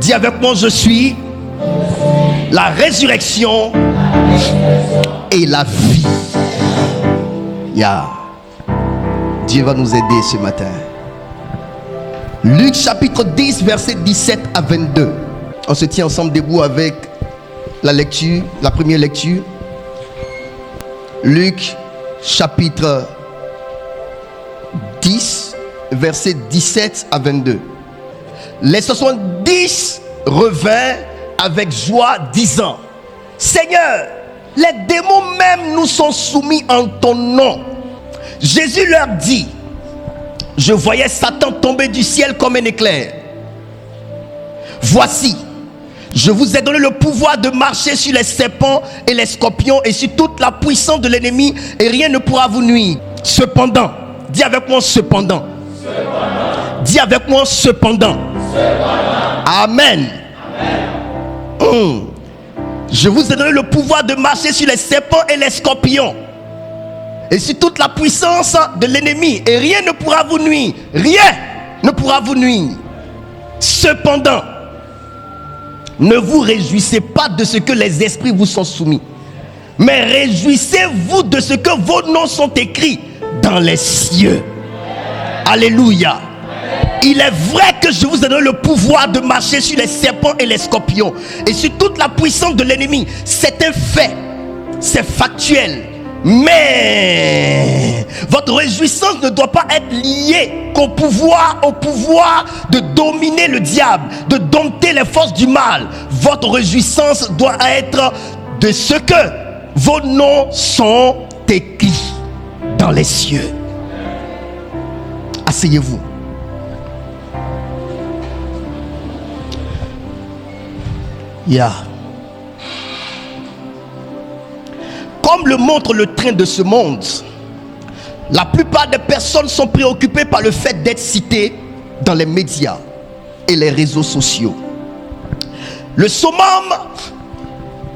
Dis avec moi, je suis la résurrection et la vie. Dieu va nous aider ce matin. Luc chapitre 10, verset 17 à 22. On se tient ensemble debout avec la lecture, la première lecture. Luc chapitre 10, verset 17 à 22. Les 70 revinrent avec joie, disant: Seigneur, les démons même nous sont soumis en ton nom. Jésus leur dit: Je voyais Satan tomber du ciel comme un éclair. Voici, je vous ai donné le pouvoir de marcher sur les serpents et les scorpions et sur toute la puissance de l'ennemi, et rien ne pourra vous nuire. Cependant, dis avec moi cependant. Dis avec moi cependant. Amen. Je vous ai donné le pouvoir de marcher sur les serpents et les scorpions et sur toute la puissance de l'ennemi, et rien ne pourra vous nuire. Rien ne pourra vous nuire. Cependant, ne vous réjouissez pas de ce que les esprits vous sont soumis, mais réjouissez-vous de ce que vos noms sont écrits dans les cieux. Alléluia. Il est vrai que je vous ai donné le pouvoir de marcher sur les serpents et les scorpions et sur toute la puissance de l'ennemi. C'est un fait, c'est factuel. Mais votre réjouissance ne doit pas être liée au pouvoir de dominer le diable, de dompter les forces du mal. Votre réjouissance doit être de ce que vos noms sont écrits dans les cieux. Asseyez-vous. Comme le montre le train de ce monde, la plupart des personnes sont préoccupées par le fait d'être citées dans les médias et les réseaux sociaux. Le summum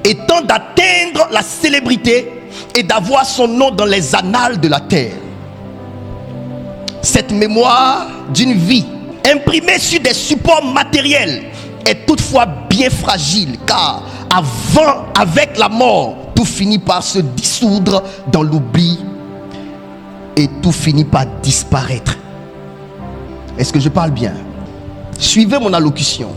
étant d'atteindre la célébrité et d'avoir son nom dans les annales de la terre. Cette mémoire d'une vie imprimée sur des supports matériels est toutefois bien fragile, car avec la mort, tout finit par se dissoudre dans l'oubli et tout finit par disparaître. Est-ce que je parle bien? Suivez mon allocution.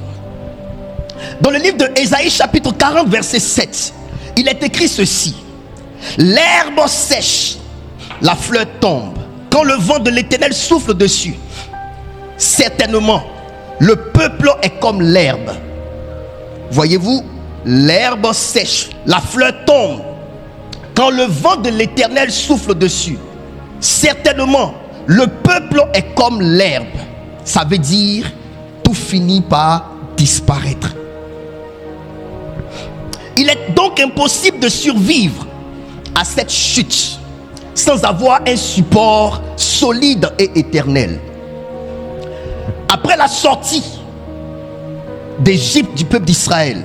Dans le livre de Ésaïe chapitre 40 verset 7, il est écrit ceci: L'herbe sèche, la fleur tombe, quand le vent de l'Éternel souffle dessus. Certainement, le peuple est comme l'herbe. Voyez-vous, l'herbe sèche, la fleur tombe, quand le vent de l'Éternel souffle dessus. Certainement, le peuple est comme l'herbe. Ça veut dire, tout finit par disparaître. Il est donc impossible de survivre à cette chute sans avoir un support solide et éternel. Après la sortie d'Égypte du peuple d'Israël,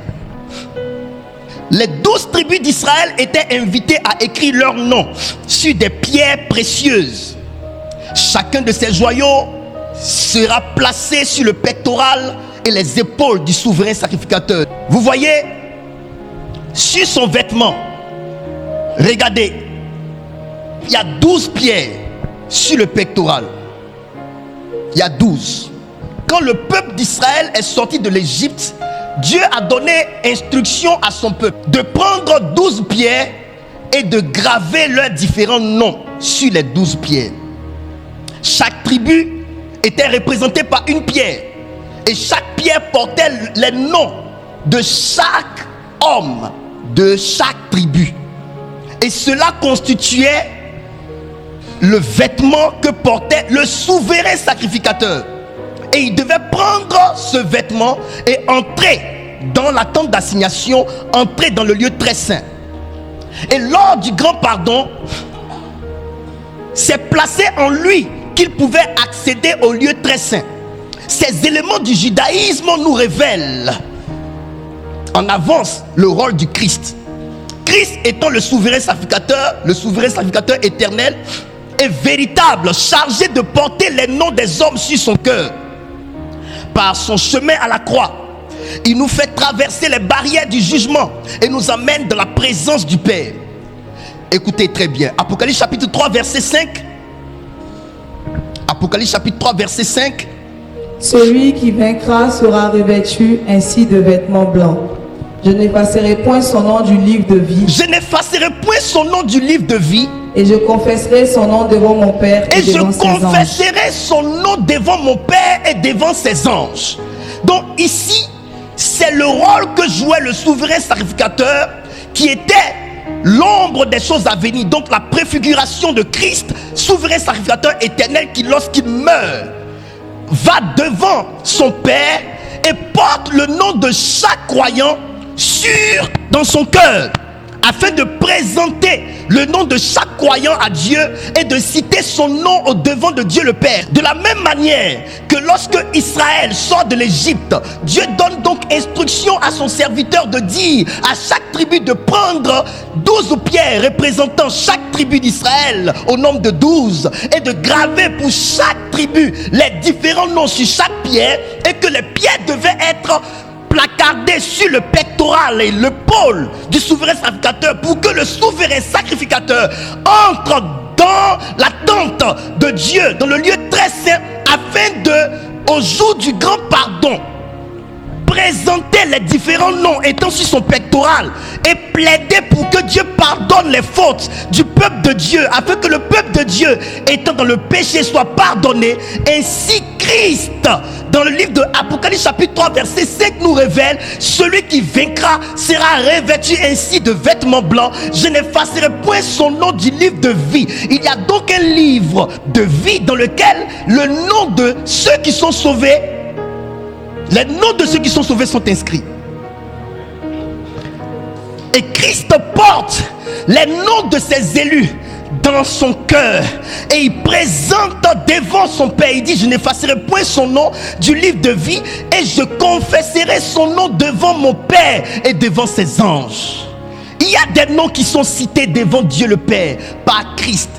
les 12 tribus d'Israël étaient invitées à écrire leur nom sur des pierres précieuses. Chacun de ces joyaux sera placé sur le pectoral et les épaules du souverain sacrificateur. Vous voyez, sur son vêtement, regardez, il y a 12 pierres sur le pectoral. Il y a 12. Quand le peuple d'Israël est sorti de l'Égypte, Dieu a donné instruction à son peuple de prendre 12 pierres et de graver leurs différents noms sur les 12 pierres. Chaque tribu était représentée par une pierre et chaque pierre portait les noms de chaque homme de chaque tribu. Et cela constituait le vêtement que portait le souverain sacrificateur. Et il devait prendre ce vêtement et entrer dans la tente d'assignation, entrer dans le lieu très saint. Et lors du grand pardon, c'est placé en lui qu'il pouvait accéder au lieu très saint. Ces éléments du judaïsme nous révèlent en avance le rôle du Christ. Christ étant le souverain sacrificateur éternel et véritable, chargé de porter les noms des hommes sur son cœur. Par son chemin à la croix, Il nous fait traverser les barrières du jugement et nous amène dans la présence du Père. Écoutez très bien. Apocalypse chapitre 3 verset 5. Apocalypse chapitre 3 verset 5. Celui qui vaincra sera revêtu ainsi de vêtements blancs. Je n'effacerai point son nom du livre de vie. Je n'effacerai point son nom du livre de vie. Et je confesserai son nom devant mon Père et devant ses anges. Et je confesserai son nom devant mon Père et devant ses anges. Donc ici, c'est le rôle que jouait le souverain sacrificateur qui était l'ombre des choses à venir. Donc la préfiguration de Christ, souverain sacrificateur éternel qui lorsqu'il meurt, va devant son Père et porte le nom de chaque croyant sûr dans son cœur, afin de présenter le nom de chaque croyant à Dieu et de citer son nom au devant de Dieu le Père. De la même manière que lorsque Israël sort de l'Égypte, Dieu donne donc instruction à son serviteur de dire à chaque tribu de prendre 12 pierres représentant chaque tribu d'Israël au nombre de 12 et de graver pour chaque tribu les différents noms sur chaque pierre, et que les pierres devaient être placardé sur le pectoral et le pôle du souverain sacrificateur pour que le souverain sacrificateur entre dans la tente de Dieu, dans le lieu très saint, afin de, au jour du grand pardon, présenter les différents noms étant sur son pectoral et plaider pour que Dieu pardonne les fautes du peuple de Dieu, afin que le peuple de Dieu étant dans le péché soit pardonné. Ainsi Christ, dans le livre de Apocalypse chapitre 3 verset 5, nous révèle: celui qui vaincra sera revêtu ainsi de vêtements blancs. Je n'effacerai point son nom du livre de vie. Il y a donc un livre de vie dans lequel le nom de ceux qui sont sauvés, les noms de ceux qui sont sauvés sont inscrits. Et Christ porte les noms de ses élus dans son cœur et il présente devant son Père. Il dit: je n'effacerai point son nom du livre de vie et je confesserai son nom devant mon Père et devant ses anges. Il y a des noms qui sont cités devant Dieu le Père par Christ,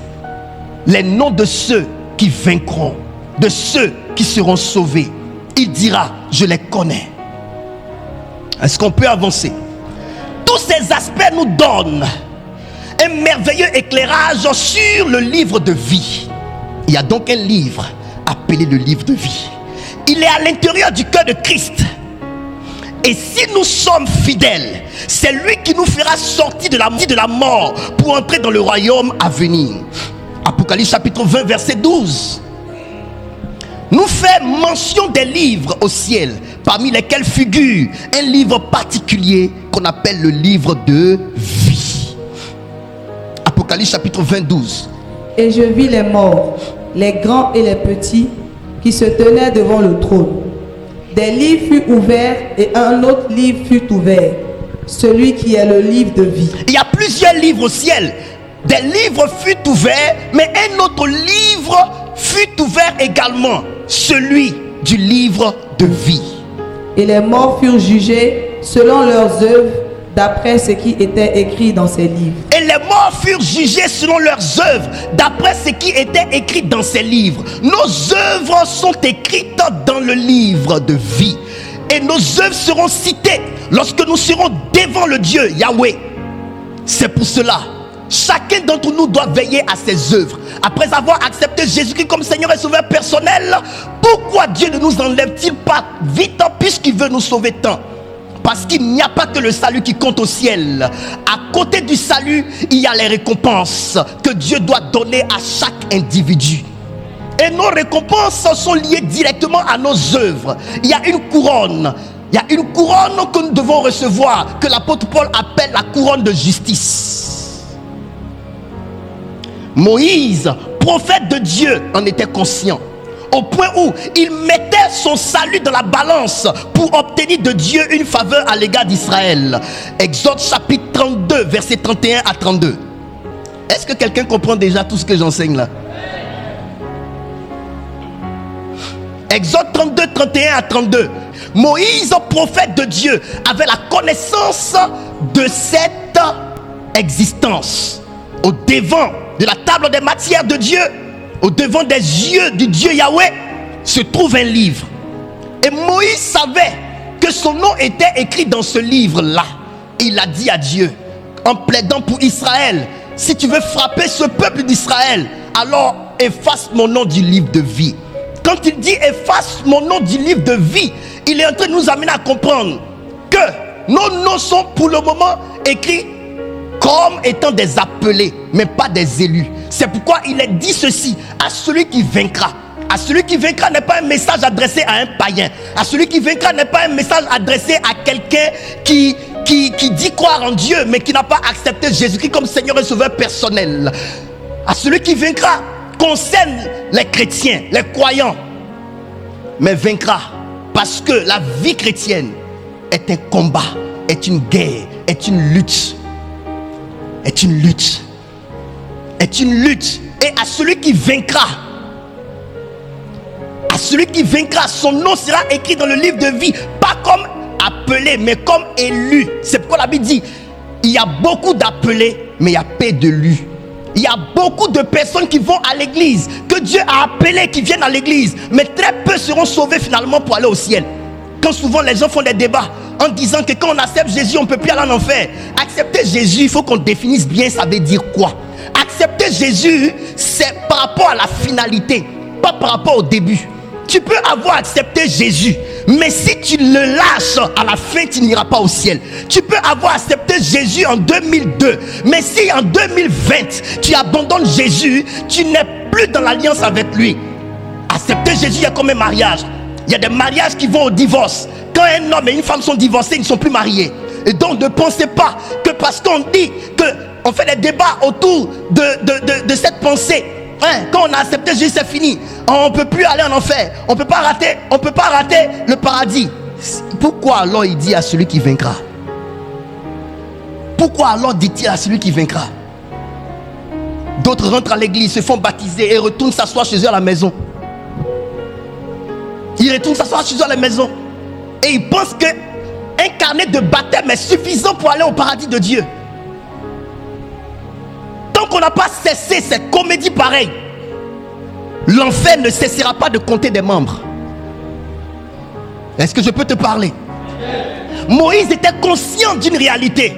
les noms de ceux qui vaincront, de ceux qui seront sauvés. Il dira: je les connais. Est-ce qu'on peut avancer? Tous ces aspects nous donnent un merveilleux éclairage sur le livre de vie. Il y a donc un livre appelé le livre de vie. Il est à l'intérieur du cœur de Christ. Et si nous sommes fidèles, c'est lui qui nous fera sortir de la mort pour entrer dans le royaume à venir. Apocalypse chapitre 20 verset 12 nous fait mention des livres au ciel, parmi lesquels figure un livre particulier qu'on appelle le livre de vie. Apocalypse chapitre 20 12. Et je vis les morts, les grands et les petits, qui se tenaient devant le trône. Des livres furent ouverts et un autre livre fut ouvert, celui qui est le livre de vie. Il y a plusieurs livres au ciel. Des livres furent ouverts, mais un autre livre fut ouvert également, celui du livre de vie. Et les morts furent jugés selon leurs œuvres, d'après ce qui était écrit dans ces livres. Et les morts furent jugés selon leurs œuvres, d'après ce qui était écrit dans ces livres. Nos œuvres sont écrites dans le livre de vie. Et nos œuvres seront citées lorsque nous serons devant le Dieu Yahweh. C'est pour cela, chacun d'entre nous doit veiller à ses œuvres. Après avoir accepté Jésus-Christ comme Seigneur et Sauveur personnel, pourquoi Dieu ne nous enlève-t-il pas vite, puisqu'il veut nous sauver tant? Parce qu'il n'y a pas que le salut qui compte au ciel. À côté du salut, il y a les récompenses que Dieu doit donner à chaque individu. Et nos récompenses sont liées directement à nos œuvres. Il y a une couronne. Il y a une couronne que nous devons recevoir, que l'apôtre Paul appelle la couronne de justice. Moïse, prophète de Dieu, en était conscient, au point où il mettait son salut dans la balance pour obtenir de Dieu une faveur à l'égard d'Israël. Exode chapitre 32, versets 31 à 32. Est-ce que quelqu'un comprend déjà tout ce que j'enseigne là? Exode 32, 31 à 32. Moïse, prophète de Dieu, avait la connaissance de cette existence. Au devant de la table des matières de Dieu, au devant des yeux du Dieu Yahweh, se trouve un livre. Et Moïse savait que que son nom était écrit dans ce livre-là. Il a dit à Dieu, en plaidant pour Israël, si tu veux frapper ce peuple d'Israël, alors efface mon nom du livre de vie. Quand il dit efface mon nom du livre de vie, il est en train de nous amener à comprendre que nos noms sont pour le moment écrits comme étant des appelés, mais pas des élus. C'est pourquoi il est dit ceci: à celui qui vaincra. À celui qui vaincra n'est pas un message adressé à un païen. À celui qui vaincra n'est pas un message adressé à quelqu'un qui dit croire en Dieu, mais qui n'a pas accepté Jésus-Christ comme Seigneur et Sauveur personnel. À celui qui vaincra concerne les chrétiens, les croyants, mais vaincra parce que la vie chrétienne est un combat, est une guerre, est une lutte. Est une lutte. Est une lutte. Et à celui qui vaincra, son nom sera écrit dans le livre de vie, pas comme appelé, mais comme élu. C'est pourquoi la Bible dit, il y a beaucoup d'appelés, mais il y a peu d'élus. Il y a beaucoup de personnes qui vont à l'église, que Dieu a appelées, qui viennent à l'église, mais très peu seront sauvés finalement pour aller au ciel. Quand souvent les gens font des débats en disant que quand on accepte Jésus, on ne peut plus aller en enfer. Accepter Jésus, il faut qu'on définisse bien ça veut dire quoi. Accepter Jésus, c'est par rapport à la finalité, pas par rapport au début. Tu peux avoir accepté Jésus, mais si tu le lâches, à la fin, tu n'iras pas au ciel. Tu peux avoir accepté Jésus en 2002, mais si en 2020, tu abandonnes Jésus, tu n'es plus dans l'alliance avec lui. Accepter Jésus, il y a comme un mariage. Il y a des mariages qui vont au divorce. Quand un homme et une femme sont divorcés, ils ne sont plus mariés. Et donc ne pensez pas que parce qu'on dit qu'on fait des débats autour de cette pensée, quand on a accepté Jésus, c'est fini. On ne peut plus aller en enfer. On ne peut pas rater le paradis. Pourquoi alors il dit à celui qui vaincra? Pourquoi alors dit-il à celui qui vaincra? D'autres rentrent à l'église, se font baptiser et retournent s'asseoir chez eux à la maison. Ils retournent s'asseoir chez eux à la maison. Et ils pensent qu'un carnet de baptême est suffisant pour aller au paradis de Dieu. Tant qu'on n'a pas cessé cette comédie pareille, l'enfer ne cessera pas de compter des membres. Est-ce que je peux te parler? Moïse était conscient d'une réalité.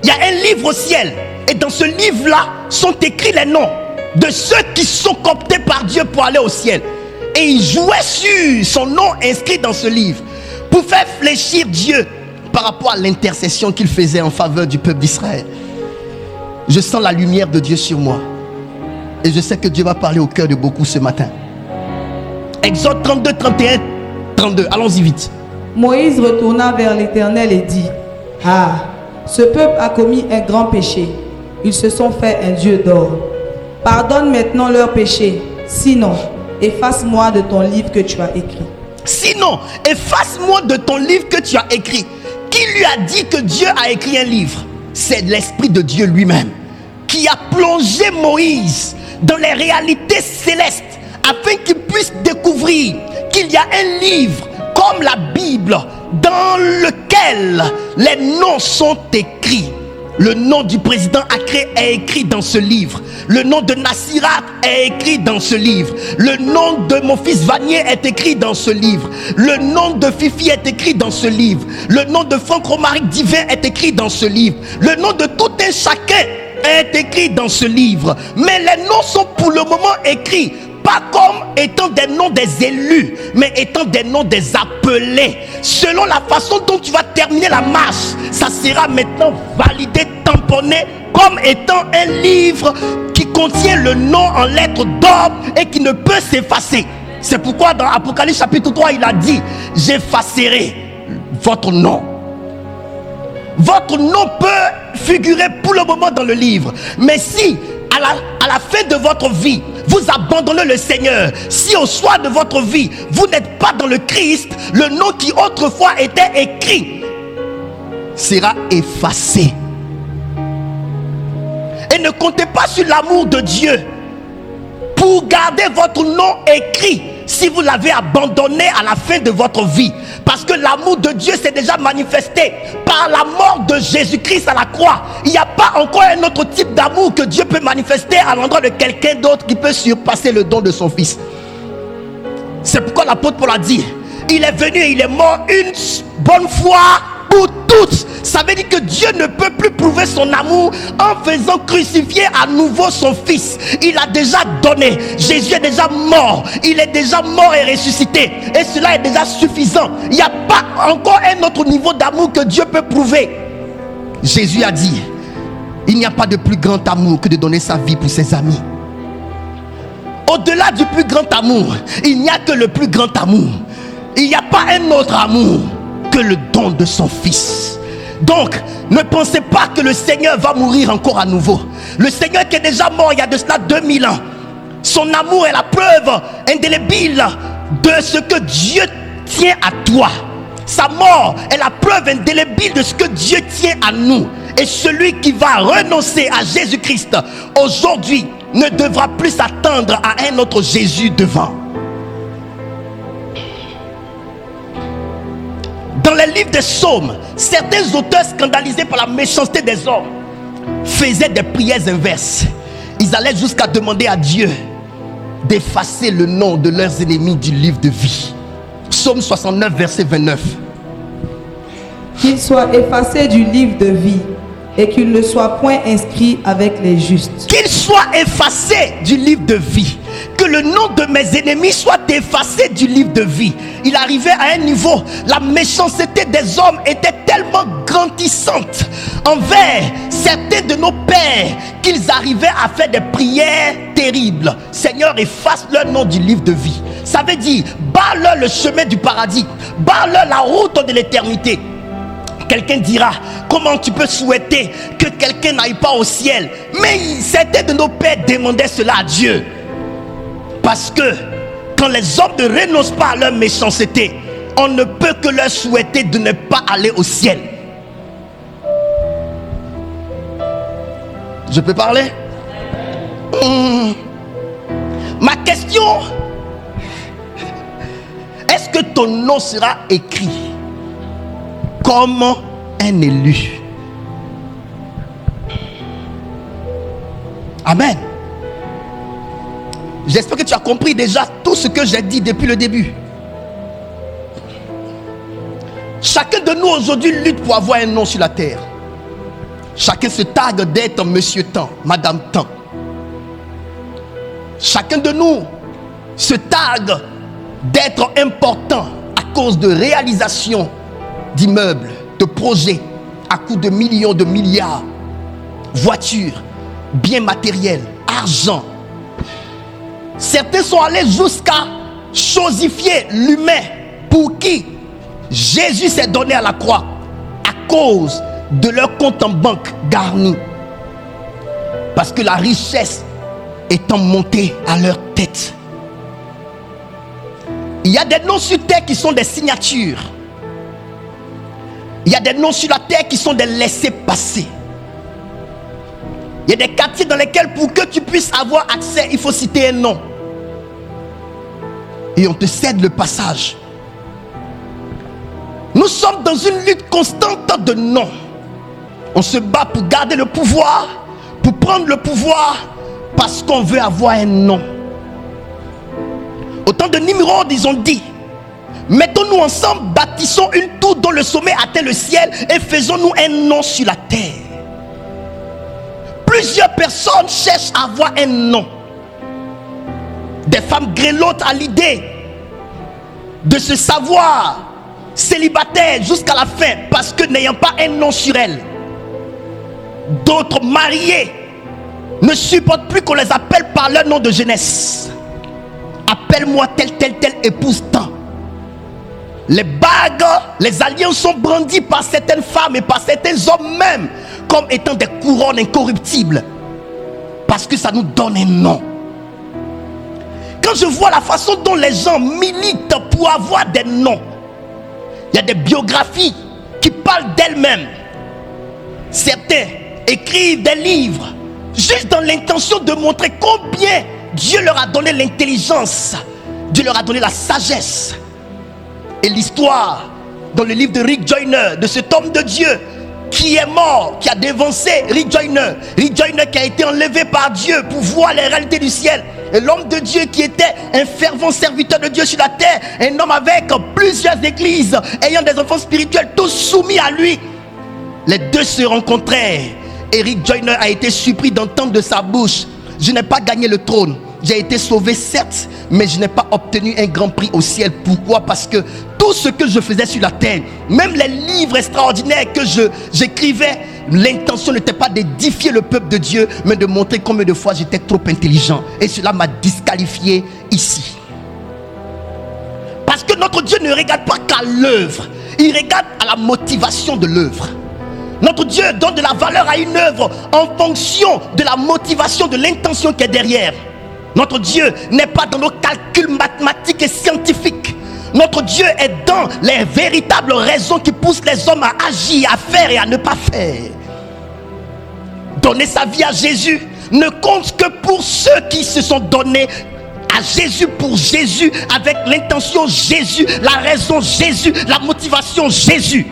Il y a un livre au ciel. Et dans ce livre-là sont écrits les noms de ceux qui sont cooptés par Dieu pour aller au ciel. Et il jouait sur son nom inscrit dans ce livre pour faire fléchir Dieu par rapport à l'intercession qu'il faisait en faveur du peuple d'Israël. Je sens la lumière de Dieu sur moi. Et je sais que Dieu va parler au cœur de beaucoup ce matin. Exode 32, 31, 32. Allons-y vite. Moïse retourna vers l'Éternel et dit: ah, ce peuple a commis un grand péché. Ils se sont fait un dieu d'or. Pardonne maintenant leur péché. Sinon, efface-moi de ton livre que tu as écrit. Sinon, efface-moi de ton livre que tu as écrit. Qui lui a dit que Dieu a écrit un livre? C'est l'Esprit de Dieu lui-même qui a plongé Moïse dans les réalités célestes afin qu'il puisse découvrir qu'il y a un livre comme la Bible dans lequel les noms sont écrits. Le nom du président Accré est écrit dans ce livre. Le nom de Nassirat est écrit dans ce livre. Le nom de mon fils Vanier est écrit dans ce livre. Le nom de Fifi est écrit dans ce livre. Le nom de Franck Romaric Divin est écrit dans ce livre. Le nom de tout un chacun est écrit dans ce livre. Mais les noms sont pour le moment écrits pas comme étant des noms des élus, mais étant des noms des appelés. Selon la façon dont tu vas terminer la marche, ça sera maintenant validé, tamponné comme étant un livre qui contient le nom en lettres d'or et qui ne peut s'effacer. C'est pourquoi dans Apocalypse chapitre 3, il a dit: j'effacerai votre nom. Votre nom peut figurer pour le moment dans le livre, mais si à la fin de votre vie, vous abandonnez le Seigneur, si au soir de votre vie, vous n'êtes pas dans le Christ, le nom qui autrefois était écrit sera effacé. Et ne comptez pas sur l'amour de Dieu pour garder votre nom écrit si vous l'avez abandonné à la fin de votre vie. Parce que l'amour de Dieu s'est déjà manifesté par la mort de Jésus-Christ à la croix. Il n'y a pas encore un autre type d'amour que Dieu peut manifester à l'endroit de quelqu'un d'autre qui peut surpasser le don de son fils. C'est pourquoi l'apôtre Paul a dit: Il est venu et il est mort une bonne fois pour toutes. Ça veut dire que Dieu ne peut plus prouver son amour en faisant crucifier à nouveau son fils. Il a déjà donné. Jésus est déjà mort. Il est déjà mort et ressuscité. Et cela est déjà suffisant. Il n'y a pas encore un autre niveau d'amour que Dieu peut prouver. Jésus a dit, il n'y a pas de plus grand amour que de donner sa vie pour ses amis. Au-delà du plus grand amour, il n'y a que le plus grand amour. Il n'y a pas un autre amour que le don de son fils. Donc, ne pensez pas que le Seigneur va mourir encore à nouveau. Le Seigneur qui est déjà mort il y a de cela 2000 ans. Son amour est la preuve indélébile de ce que Dieu tient à toi. Sa mort est la preuve indélébile de ce que Dieu tient à nous. Et celui qui va renoncer à Jésus-Christ aujourd'hui ne devra plus s'attendre à un autre Jésus devant. Dans les livres des psaumes, certains auteurs scandalisés par la méchanceté des hommes faisaient des prières inverses. Ils allaient jusqu'à demander à Dieu d'effacer le nom de leurs ennemis du livre de vie. Psaume 69, verset 29. Qu'il soit effacé du livre de vie et qu'il ne soit point inscrit avec les justes. Qu'il soit effacé du livre de vie. Que le nom de mes ennemis soit effacé du livre de vie. Il arrivait à un niveau, la méchanceté des hommes était tellement grandissante envers certains de nos pères qu'ils arrivaient à faire des prières terribles. Seigneur, efface leur nom du livre de vie. Ça veut dire, barre-leur le chemin du paradis, barre-leur la route de l'éternité. Quelqu'un dira, comment tu peux souhaiter que quelqu'un n'aille pas au ciel? Mais certains de nos pères demandaient cela à Dieu. Parce que quand les hommes ne renoncent pas à leur méchanceté, on ne peut que leur souhaiter de ne pas aller au ciel. Je peux parler? Ma question, est-ce que ton nom sera écrit comme un élu? Amen. J'espère que tu as compris déjà tout ce que j'ai dit depuis le début. Chacun de nous aujourd'hui lutte pour avoir un nom sur la terre. Chacun se targue d'être monsieur Tant, madame Tant. Chacun de nous se targue d'être important à cause de réalisation d'immeubles, de projets à coût de millions, de milliards, voitures, biens matériels, argent. Certains sont allés jusqu'à chosifier l'humain pour qui Jésus s'est donné à la croix à cause de leur compte en banque garni. Parce que la richesse étant montée à leur tête. Il y a des noms sur terre qui sont des signatures. Il y a des noms sur la terre qui sont des laissez-passer. Il y a des quartiers dans lesquels pour que tu puisses avoir accès, il faut citer un nom. Et on te cède le passage. Nous sommes dans une lutte constante de noms. On se bat pour garder le pouvoir, pour prendre le pouvoir, parce qu'on veut avoir un nom. Au temps de Nimrod, ils ont dit, mettons-nous ensemble, bâtissons une tour dont le sommet atteint le ciel et faisons-nous un nom sur la terre. Plusieurs personnes cherchent à avoir un nom. Des femmes grelottent à l'idée de se savoir célibataires jusqu'à la fin parce que n'ayant pas un nom sur elles. D'autres mariés ne supportent plus qu'on les appelle par leur nom de jeunesse. Appelle-moi telle épouse tant. Les bagues, les alliances sont brandies par certaines femmes et par certains hommes même comme étant des couronnes incorruptibles parce que ça nous donne un nom. Quand je vois la façon dont les gens militent pour avoir des noms, il y a des biographies qui parlent d'elles-mêmes. Certains écrivent des livres juste dans l'intention de montrer combien Dieu leur a donné l'intelligence, Dieu leur a donné la sagesse. Et l'histoire dans le livre de Rick Joyner, de cet homme de Dieu qui est mort, qui a dévancé Rick Joyner qui a été enlevé par Dieu pour voir les réalités du ciel. Et l'homme de Dieu qui était un fervent serviteur de Dieu sur la terre, un homme avec plusieurs églises, ayant des enfants spirituels, tous soumis à lui. Les deux se rencontrèrent. Eric Joyner a été surpris d'entendre de sa bouche: je n'ai pas gagné le trône, j'ai été sauvé certes, mais je n'ai pas obtenu un grand prix au ciel. Pourquoi? Parce que tout ce que je faisais sur la terre, même les livres extraordinaires que j'écrivais, l'intention n'était pas d'édifier le peuple de Dieu, mais de montrer combien de fois j'étais trop intelligent. Et cela m'a disqualifié ici. Parce que notre Dieu ne regarde pas qu'à l'œuvre, il regarde à la motivation de l'œuvre. Notre Dieu donne de la valeur à une œuvre en fonction de la motivation, de l'intention qui est derrière. Notre Dieu n'est pas dans nos calculs mathématiques et scientifiques. Notre Dieu est dans les véritables raisons qui poussent les hommes à agir, à faire et à ne pas faire. Donner sa vie à Jésus ne compte que pour ceux qui se sont donnés à Jésus, pour Jésus, avec l'intention Jésus, la raison Jésus, la motivation Jésus.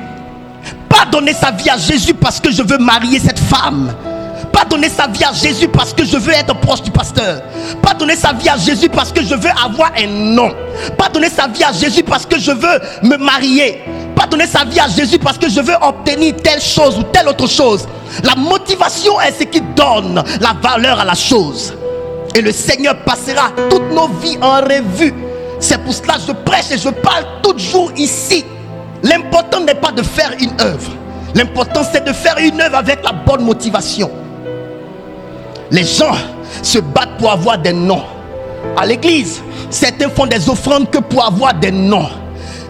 Pas donner sa vie à Jésus parce que je veux marier cette femme. Pas donner sa vie à Jésus parce que je veux être proche du pasteur. Pas donner sa vie à Jésus parce que je veux avoir un nom. Pas donner sa vie à Jésus parce que je veux me marier. Pas donner sa vie à Jésus parce que je veux obtenir telle chose ou telle autre chose. La motivation est ce qui donne la valeur à la chose. Et le Seigneur passera toutes nos vies en revue. C'est pour cela que je prêche et je parle toujours ici. L'important n'est pas de faire une œuvre. L'important c'est de faire une œuvre avec la bonne motivation. Les gens se battent pour avoir des noms. À l'église, certains font des offrandes que pour avoir des noms.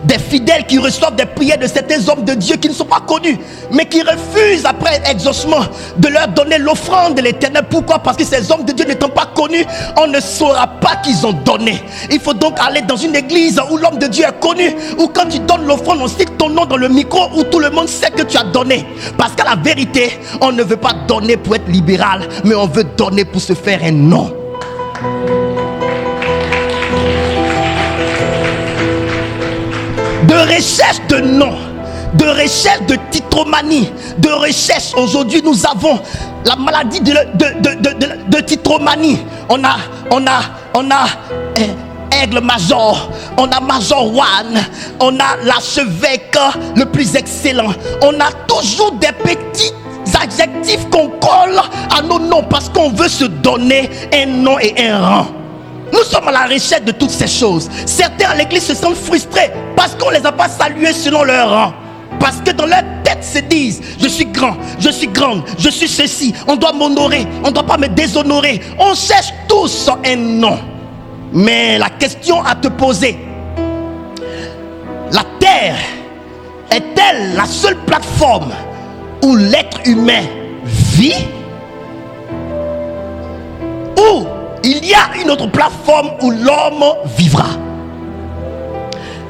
Des fidèles qui reçoivent des prières de certains hommes de Dieu qui ne sont pas connus, mais qui refusent après exaucement de leur donner l'offrande de l'Éternel. Pourquoi? Parce que ces hommes de Dieu n'étant pas connus, on ne saura pas qu'ils ont donné. Il faut donc aller dans une église où l'homme de Dieu est connu, où quand tu donnes l'offrande, on cite ton nom dans le micro, où tout le monde sait que tu as donné. Parce qu'à la vérité, on ne veut pas donner pour être libéral, mais on veut donner pour se faire un nom. De recherche de noms, de recherche de titromanie, de recherche. Aujourd'hui, nous avons la maladie de titromanie. On a Aigle Major, on a Major One, on a l'archevêque le plus excellent. On a toujours des petits adjectifs qu'on colle à nos noms parce qu'on veut se donner un nom et un rang. Nous sommes à la recherche de toutes ces choses. Certains à l'église se sentent frustrés parce qu'on ne les a pas salués selon leur rang. Parce que dans leur tête se disent: je suis grand, je suis grande, je suis ceci, on doit m'honorer, on ne doit pas me déshonorer. On cherche tous un nom. Mais la question à te poser: la terre est-elle la seule plateforme où l'être humain vit? Ou il y a une autre plateforme où l'homme vivra?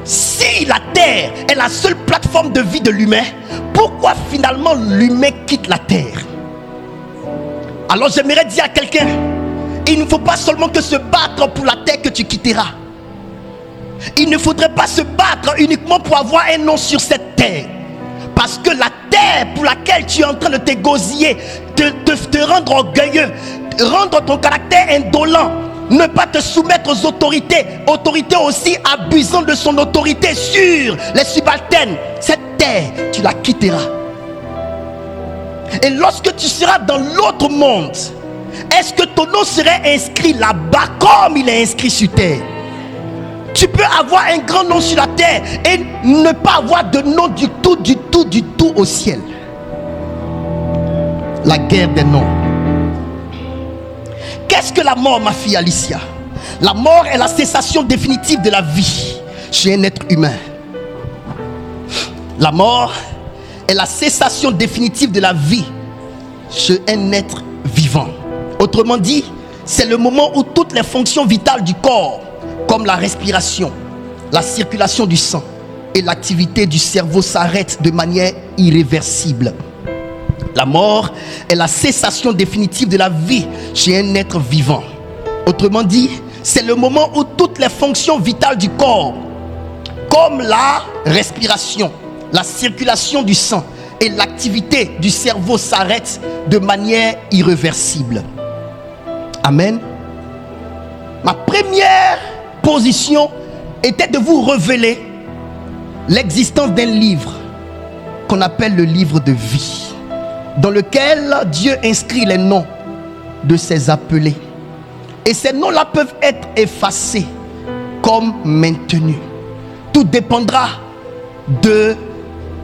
Si la terre est la seule plateforme de vie de l'humain, pourquoi finalement l'humain quitte la terre? Alors j'aimerais dire à quelqu'un: il ne faut pas seulement que se battre pour la terre que tu quitteras. Il ne faudrait pas se battre uniquement pour avoir un nom sur cette terre. Parce que la terre pour laquelle tu es en train de t'égosiller, te rendre orgueilleux, rendre ton caractère indolent, ne pas te soumettre aux autorités, autorité aussi abusant de son autorité sur les subalternes, cette terre, tu la quitteras. Et lorsque tu seras dans l'autre monde, est-ce que ton nom serait inscrit là-bas comme il est inscrit sur terre? Tu peux avoir un grand nom sur la terre et ne pas avoir de nom du tout au ciel. La guerre des noms. Qu'est-ce que la mort, ma fille Alicia? La mort est la cessation définitive de la vie chez un être humain. La mort est la cessation définitive de la vie chez un être vivant. Autrement dit, c'est le moment où toutes les fonctions vitales du corps, comme la respiration, la circulation du sang et l'activité du cerveau s'arrêtent de manière irréversible. La mort est la cessation définitive de la vie chez un être vivant. Autrement dit, c'est le moment où toutes les fonctions vitales du corps, comme la respiration, la circulation du sang et l'activité du cerveau s'arrêtent de manière irréversible. Amen. Ma première position était de vous révéler l'existence d'un livre qu'on appelle le livre de vie, dans lequel Dieu inscrit les noms de ses appelés. Et ces noms-là peuvent être effacés comme maintenus. Tout dépendra de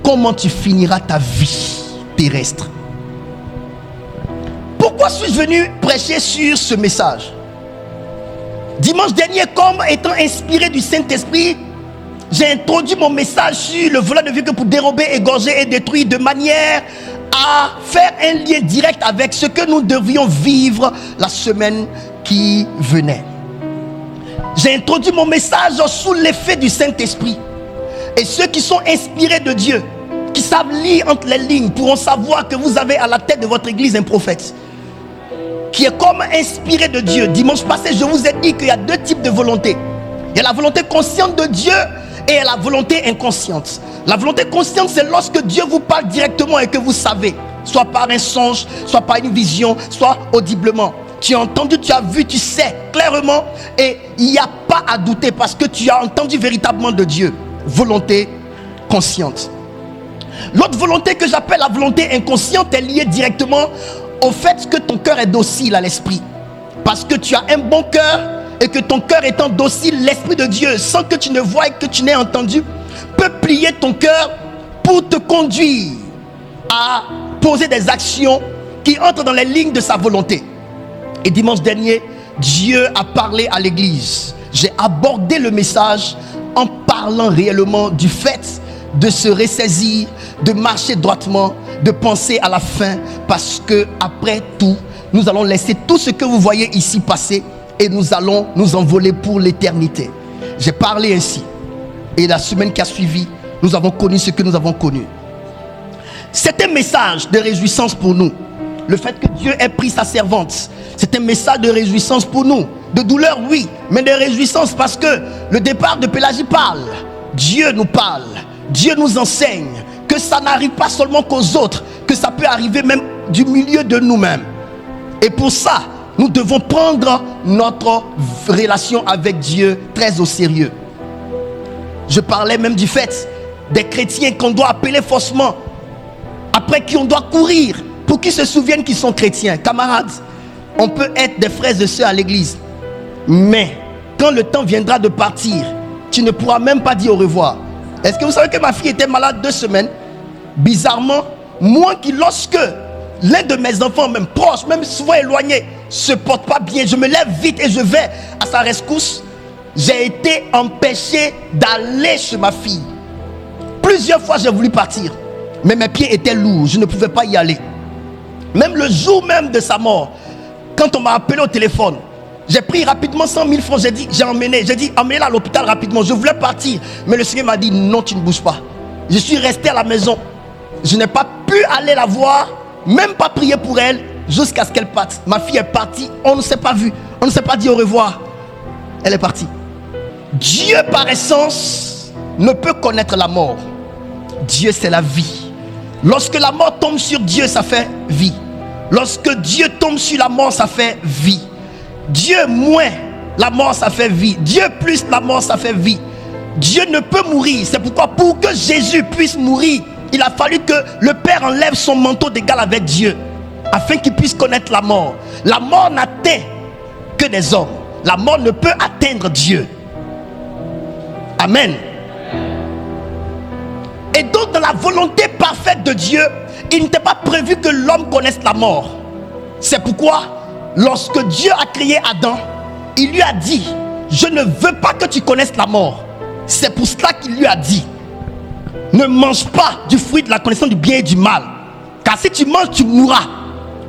comment tu finiras ta vie terrestre. Pourquoi suis-je venu prêcher sur ce message? Dimanche dernier, comme étant inspiré du Saint-Esprit, j'ai introduit mon message sur le volant de vie que pour dérober, égorger et détruire, de manière à faire un lien direct avec ce que nous devions vivre la semaine qui venait. J'ai introduit mon message sous l'effet du Saint-Esprit. Et ceux qui sont inspirés de Dieu, qui savent lire entre les lignes, pourront savoir que vous avez à la tête de votre église un prophète qui est comme inspiré de Dieu. Dimanche passé, je vous ai dit qu'il y a deux types de volonté. Il y a la volonté consciente de Dieu et la volonté inconsciente. La volonté consciente, c'est lorsque Dieu vous parle directement et que vous savez, soit par un songe, soit par une vision, soit audiblement. Tu as entendu, tu as vu, tu sais clairement et il n'y a pas à douter parce que tu as entendu véritablement de Dieu. Volonté consciente. L'autre volonté que j'appelle la volonté inconsciente est liée directement au fait que ton cœur est docile à l'esprit. Parce que tu as un bon cœur et que ton cœur étant docile, l'esprit de Dieu, sans que tu ne voies et que tu n'aies entendu, peut plier ton cœur pour te conduire à poser des actions qui entrent dans les lignes de sa volonté. Et dimanche dernier, Dieu a parlé à l'église. J'ai abordé le message en parlant réellement du fait de se ressaisir, de marcher droitement, de penser à la fin, parce que après tout, nous allons laisser tout ce que vous voyez ici passer et nous allons nous envoler pour l'éternité. J'ai parlé ainsi. Et la semaine qui a suivi, nous avons connu ce que nous avons connu. C'est un message de réjouissance pour nous. Le fait que Dieu ait pris sa servante, c'est un message de réjouissance pour nous. De douleur, oui, mais de réjouissance parce que le départ de Pélagie parle. Dieu nous parle. Dieu nous enseigne que ça n'arrive pas seulement qu'aux autres, que ça peut arriver même du milieu de nous-mêmes. Et pour ça, nous devons prendre notre relation avec Dieu très au sérieux. Je parlais même du fait des chrétiens qu'on doit appeler faussement, après qui on doit courir, pour qu'ils se souviennent qu'ils sont chrétiens. Camarades, on peut être des frères et sœurs à l'église, mais quand le temps viendra de partir, tu ne pourras même pas dire au revoir. Est-ce que vous savez que ma fille était malade 2 semaines? Bizarrement, moi qui lorsque l'un de mes enfants, même proche, même souvent éloigné, se porte pas bien, je me lève vite et je vais à sa rescousse. J'ai été empêché d'aller chez ma fille. Plusieurs fois j'ai voulu partir, mais mes pieds étaient lourds, je ne pouvais pas y aller. Même le jour même de sa mort, quand on m'a appelé au téléphone, j'ai pris rapidement 100 000 francs, j'ai dit, emmenez-la à l'hôpital rapidement. Je voulais partir, mais le Seigneur m'a dit, non, tu ne bouges pas. Je suis resté à la maison. Je n'ai pas pu aller la voir, même pas prier pour elle, jusqu'à ce qu'elle parte. Ma fille est partie, on ne s'est pas vu, on ne s'est pas dit au revoir. Elle est partie. Dieu, par essence, ne peut connaître la mort. Dieu, c'est la vie. Lorsque la mort tombe sur Dieu, ça fait vie. Lorsque Dieu tombe sur la mort, ça fait vie. Dieu moins la mort, ça fait vie. Dieu plus la mort, ça fait vie. Dieu ne peut mourir. C'est pourquoi pour que Jésus puisse mourir, il a fallu que le Père enlève son manteau d'égal avec Dieu, afin qu'il puisse connaître la mort. La mort n'atteint que des hommes. La mort ne peut atteindre Dieu. Amen. Et donc dans la volonté parfaite de Dieu, il n'était pas prévu que l'homme connaisse la mort. C'est pourquoi lorsque Dieu a créé Adam, il lui a dit, je ne veux pas que tu connaisses la mort. C'est pour cela qu'il lui a dit, ne mange pas du fruit de la connaissance du bien et du mal, car si tu manges, tu mourras.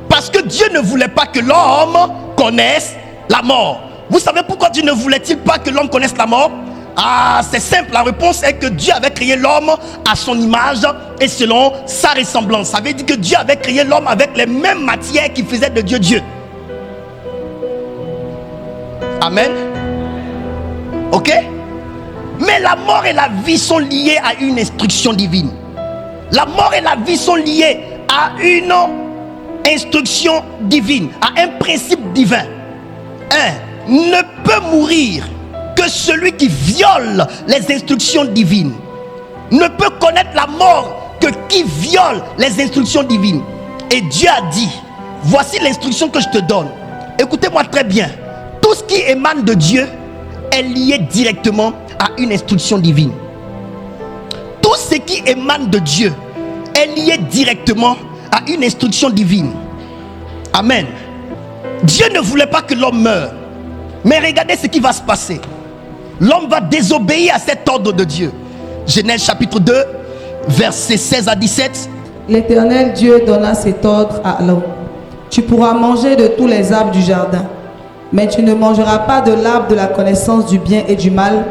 Parce que Dieu ne voulait pas que l'homme connaisse la mort. Vous savez pourquoi Dieu ne voulait-il pas que l'homme connaisse la mort? Ah, c'est simple, la réponse est que Dieu avait créé l'homme à son image et selon sa ressemblance. Ça veut dire que Dieu avait créé l'homme avec les mêmes matières qui faisaient de Dieu Dieu. Amen. Ok? Mais la mort et la vie sont liées à une instruction divine. La mort et la vie sont liées à une instruction divine, à un principe divin. Un ne peut peut mourir que celui qui viole les instructions divines. Ne peut connaître la mort que qui viole les instructions divines. Et Dieu a dit, voici l'instruction que je te donne. Écoutez-moi très bien. Tout ce qui émane de Dieu est lié directement à une instruction divine. Tout ce qui émane de Dieu est lié directement à une instruction divine. Amen. Dieu ne voulait pas que l'homme meure. Mais regardez ce qui va se passer. L'homme va désobéir à cet ordre de Dieu. Genèse chapitre 2, versets 16 à 17. L'Éternel Dieu donna cet ordre à l'homme. Tu pourras manger de tous les arbres du jardin, mais tu ne mangeras pas de l'arbre de la connaissance du bien et du mal,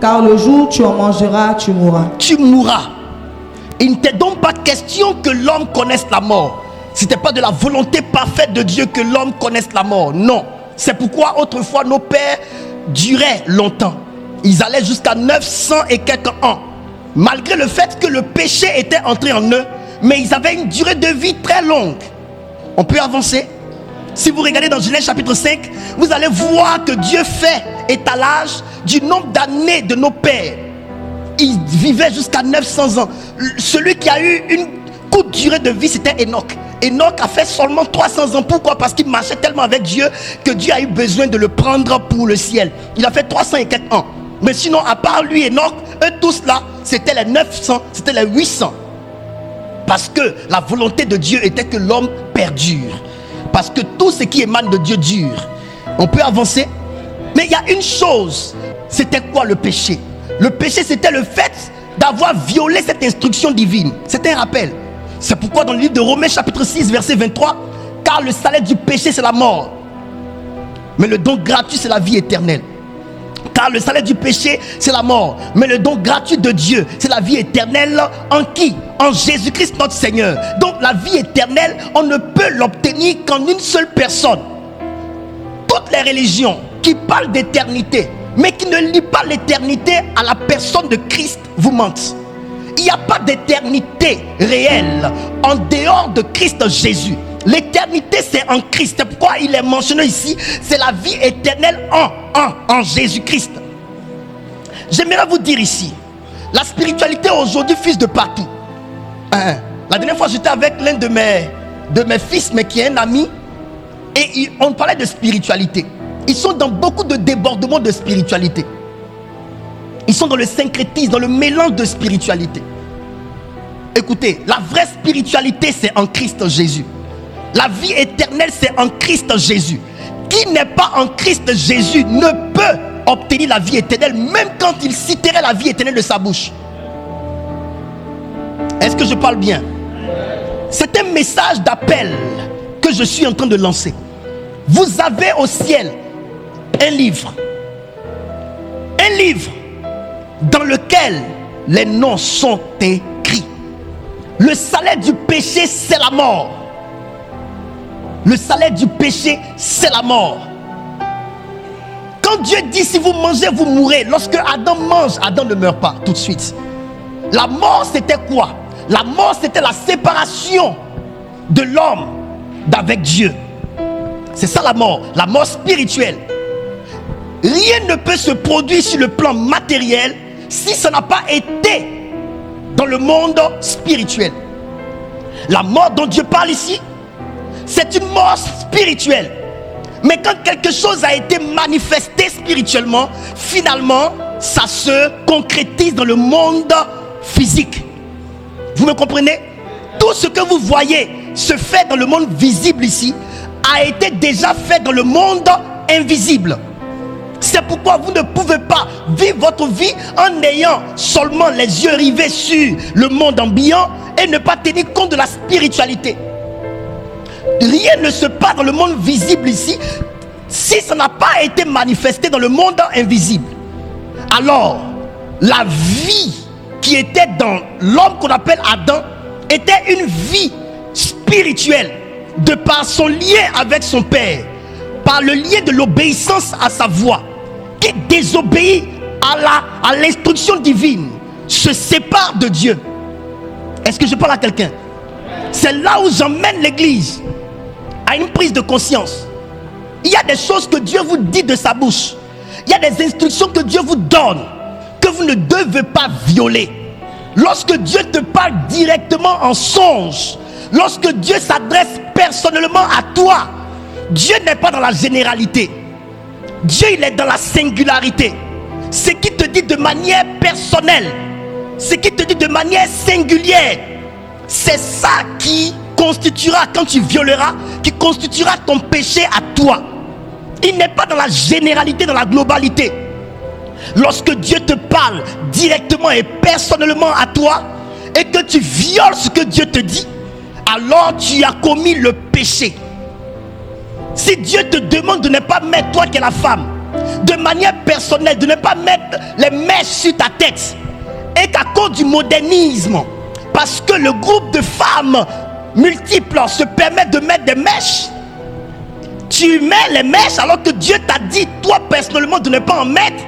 car le jour où tu en mangeras, tu mourras. Tu mourras. Il n'était donc pas question que l'homme connaisse la mort. Ce n'était pas de la volonté parfaite de Dieu que l'homme connaisse la mort. Non. C'est pourquoi autrefois nos pères duraient longtemps. Ils allaient jusqu'à 900 et quelques ans. Malgré le fait que le péché était entré en eux, mais ils avaient une durée de vie très longue. On peut avancer. Si vous regardez dans Genèse chapitre 5, vous allez voir que Dieu fait étalage du nombre d'années de nos pères. Ils vivaient jusqu'à 900 ans. Celui qui a eu une courte durée de vie, c'était Enoch. Enoch a fait seulement 300 ans. Pourquoi? Parce qu'il marchait tellement avec Dieu que Dieu a eu besoin de le prendre pour le ciel. Il a fait 300 et quelques ans. Mais sinon, à part lui, Enoch, eux tous là, c'était les 900, c'était les 800. Parce que la volonté de Dieu était que l'homme perdure. Parce que tout ce qui émane de Dieu dure. On peut avancer. Mais il y a une chose. C'était quoi le péché? Le péché, c'était le fait d'avoir violé cette instruction divine. C'était un rappel. C'est pourquoi dans le livre de Romains chapitre 6 verset 23, car le salaire du péché c'est la mort, mais le don gratuit c'est la vie éternelle. Car le salaire du péché c'est la mort, mais le don gratuit de Dieu c'est la vie éternelle. En qui? En Jésus-Christ notre Seigneur. Donc la vie éternelle, on ne peut l'obtenir qu'en une seule personne. Toutes les religions qui parlent d'éternité mais qui ne lient pas l'éternité à la personne de Christ vous mentent. Il n'y a pas d'éternité réelle en dehors de Christ Jésus. L'éternité c'est en Christ. C'est pourquoi il est mentionné ici, c'est la vie éternelle en Jésus-Christ. J'aimerais vous dire ici, la spiritualité aujourd'hui fuse de partout. La dernière fois j'étais avec l'un de mes fils, mais qui est un ami, et on parlait de spiritualité. Ils sont dans beaucoup de débordements de spiritualité. Ils sont dans le syncrétisme, dans le mélange de spiritualité. Écoutez, la vraie spiritualité c'est en Christ Jésus. La vie éternelle c'est en Christ Jésus. Qui n'est pas en Christ Jésus ne peut obtenir la vie éternelle, même quand il citerait la vie éternelle de sa bouche. Est-ce que je parle bien? C'est un message d'appel que je suis en train de lancer. Vous avez au ciel un livre dans lequel les noms sont écrits. Le salaire du péché c'est la mort. Le salaire du péché c'est la mort. Quand Dieu dit si vous mangez vous mourrez, lorsque Adam mange, Adam ne meurt pas tout de suite. La mort c'était quoi? La mort c'était la séparation de l'homme d'avec Dieu. C'est ça la mort spirituelle. Rien ne peut se produire sur le plan matériel si ça n'a pas été dans le monde spirituel. La mort dont Dieu parle ici, c'est une mort spirituelle. Mais quand quelque chose a été manifesté spirituellement, finalement, ça se concrétise dans le monde physique. Vous me comprenez? Tout ce que vous voyez se fait dans le monde visible ici a été déjà fait dans le monde invisible. C'est pourquoi vous ne pouvez pas vivre votre vie en ayant seulement les yeux rivés sur le monde ambiant et ne pas tenir compte de la spiritualité. Rien ne se passe dans le monde visible ici si ça n'a pas été manifesté dans le monde invisible. Alors, la vie qui était dans l'homme qu'on appelle Adam était une vie spirituelle de par son lien avec son Père, par le lien de l'obéissance à sa voix. Qui désobéit à l'instruction divine se sépare de Dieu. Est-ce que je parle à quelqu'un? C'est là où j'emmène l'église à une prise de conscience. Il y a des choses que Dieu vous dit de sa bouche, Il y a des instructions que Dieu vous donne, que vous ne devez pas violer. Lorsque Dieu te parle directement en songe, lorsque Dieu s'adresse personnellement à toi, Dieu n'est pas dans la généralité. Dieu, il est dans la singularité. Ce qui te dit de manière personnelle, ce qui te dit de manière singulière, c'est ça qui constituera, quand tu violeras, qui constituera ton péché à toi. Il n'est pas dans la généralité, dans la globalité. Lorsque Dieu te parle directement et personnellement à toi, et que tu violes ce que Dieu te dit, alors tu as commis le péché. Si Dieu te demande de ne pas mettre, toi qui es la femme, de manière personnelle, de ne pas mettre les mèches sur ta tête, et qu'à cause du modernisme, parce que le groupe de femmes multiples se permet de mettre des mèches, tu mets les mèches alors que Dieu t'a dit toi personnellement de ne pas en mettre,